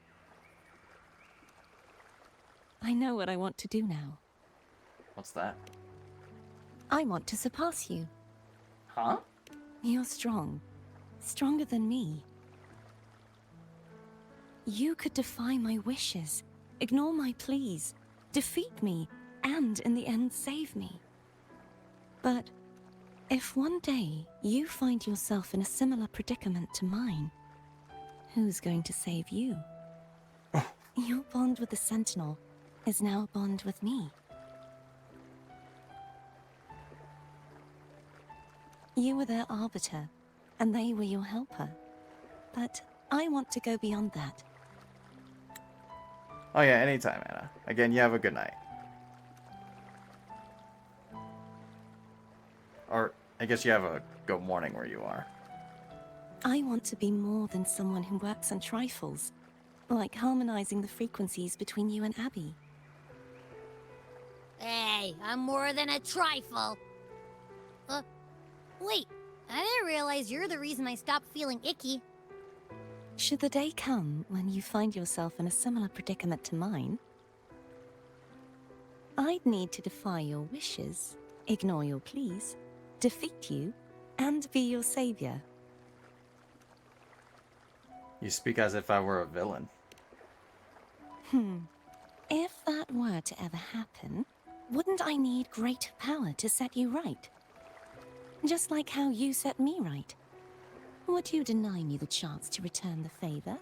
I know what I want to do now. What's that? I want to surpass you. Huh? You're strong. Stronger than me. You could defy my wishes, ignore my pleas, defeat me, and in the end save me. But if one day you find yourself in a similar predicament to mine, who's going to save you? Your bond with the Sentinel is now a bond with me. You were their arbiter, and they were your helper. But I want to go beyond that. Oh yeah, anytime, Anna. Again, you have a good night. Or, I guess you have a good morning where you are. I want to be more than someone who works on trifles, like harmonizing the frequencies between you and Abby. Hey, I'm more than a trifle. Wait, I didn't realize you're the reason I stopped feeling icky. Should the day come when you find yourself in a similar predicament to mine, I'd need to defy your wishes, ignore your pleas, defeat you, and be your savior. You speak as if I were a villain. If that were to ever happen, wouldn't I need great power to set you right? Just like how you set me right. Would you deny me the chance to return the favor?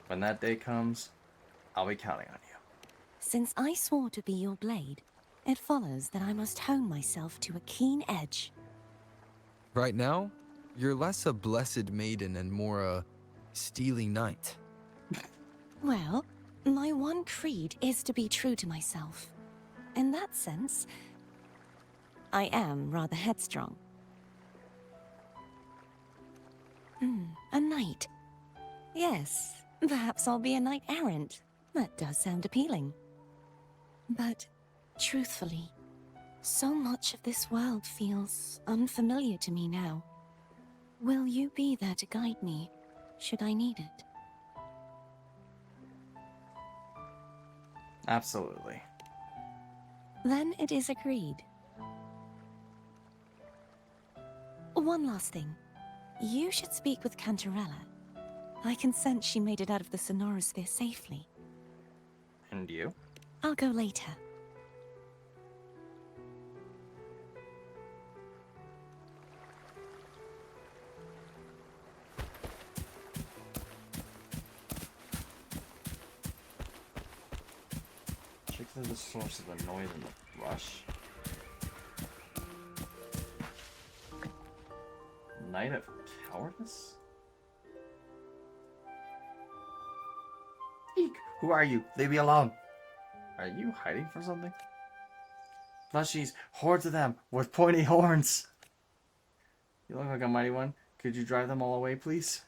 When that day comes, I'll be counting on you. Since I swore to be your blade, it follows that I must hone myself to a keen edge. Right now, you're less a blessed maiden and more a steely knight. Well, my one creed is to be true to myself. In that sense, I am rather headstrong. A knight. Yes, perhaps I'll be a knight errant. That does sound appealing. But, truthfully, so much of this world feels unfamiliar to me now. Will you be there to guide me, should I need it? Absolutely. Then it is agreed. One last thing. You should speak with Cantarella. I can sense she made it out of the Sonorosphere safely. And you? I'll go later. Check for the source of the noise in the brush. Night of Cowardice? Eek! Who are you? Leave me alone! Are you hiding from something? Plushies, hordes of them, with pointy horns! You look like a mighty one. Could you drive them all away, please?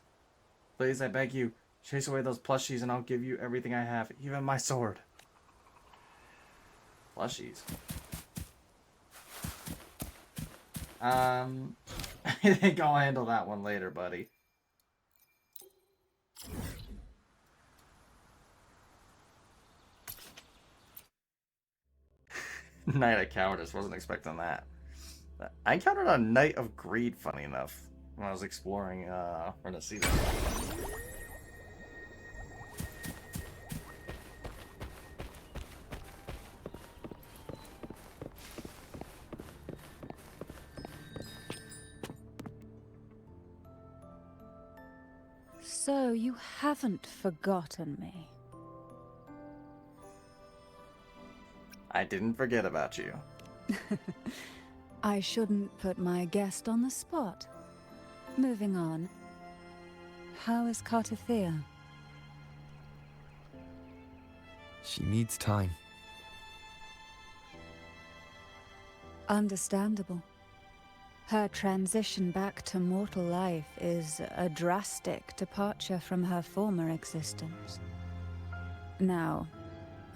Please, I beg you. Chase away those plushies and I'll give you everything I have, even my sword. Plushies. I think I'll handle that one later, buddy. Knight of Cowardice, wasn't expecting that. I encountered a Knight of Greed, funny enough, when I was exploring Renacida. So you haven't forgotten me. I didn't forget about you. I shouldn't put my guest on the spot. Moving on. How is Cartethyia? She needs time. Understandable. Her transition back to mortal life is a drastic departure from her former existence. Now,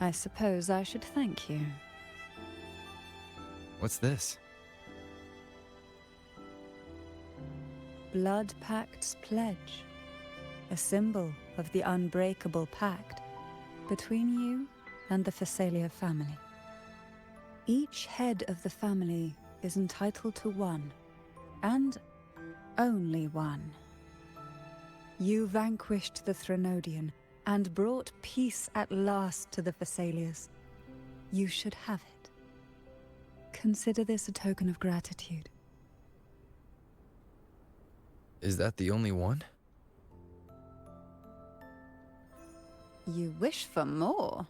I suppose I should thank you. What's this? Blood Pact's pledge. A symbol of the unbreakable pact between you and the Phasalia family. Each head of the family is entitled to one, and only one. You vanquished the Threnodian and brought peace at last to the Phasalias. You should have it. Consider this a token of gratitude. Is that the only one? You wish for more?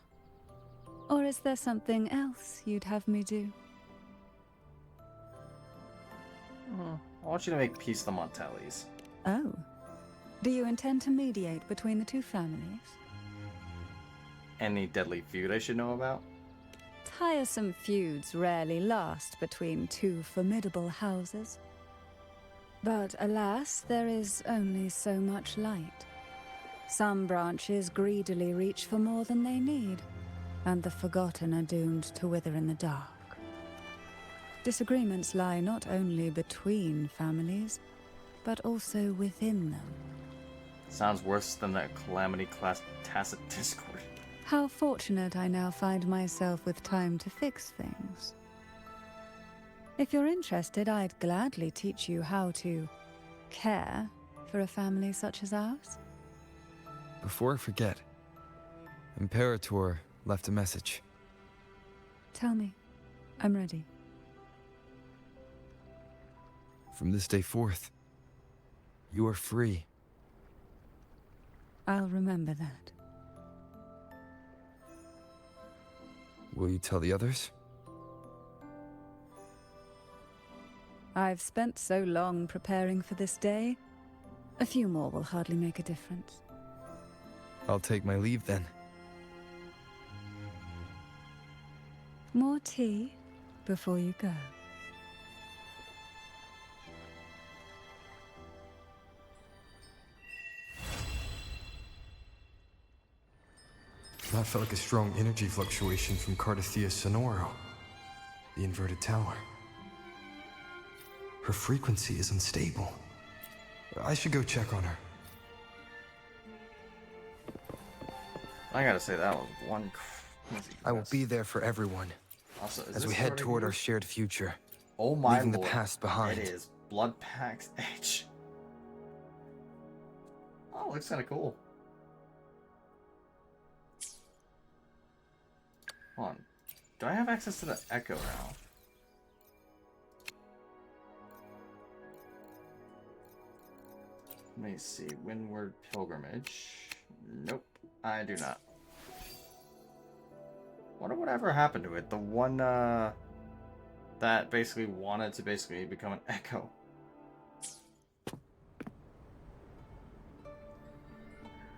Or is there something else you'd have me do? I want you to make peace the Montellis. Oh. Do you intend to mediate between the two families? Any deadly feud I should know about? Tiresome feuds rarely last between two formidable houses. But alas, there is only so much light. Some branches greedily reach for more than they need, and the forgotten are doomed to wither in the dark. Disagreements lie not only between families, but also within them. Sounds worse than that calamity-class tacit discord. How fortunate I now find myself with time to fix things. If you're interested, I'd gladly teach you how to care for a family such as ours. Before I forget, Imperator left a message. Tell me. I'm ready. From this day forth, you are free. I'll remember that. Will you tell the others? I've spent so long preparing for this day. A few more will hardly make a difference. I'll take my leave then. More tea before you go. That felt like a strong energy fluctuation from Cartethyia Sonoro, the inverted tower. Her frequency is unstable. I should go check on her. I gotta say, that was one crazy I will mess. be there for everyone Also, is as this we head already toward our yours? shared future. Oh my leaving the lord. past behind. It is Blood Pact H. Oh, looks kind of cool. Hold on. Do I have access to the Echo now? Let me see. Windward Pilgrimage. Nope, I do not. Wonder whatever happened to it. The one that basically wanted to become an Echo.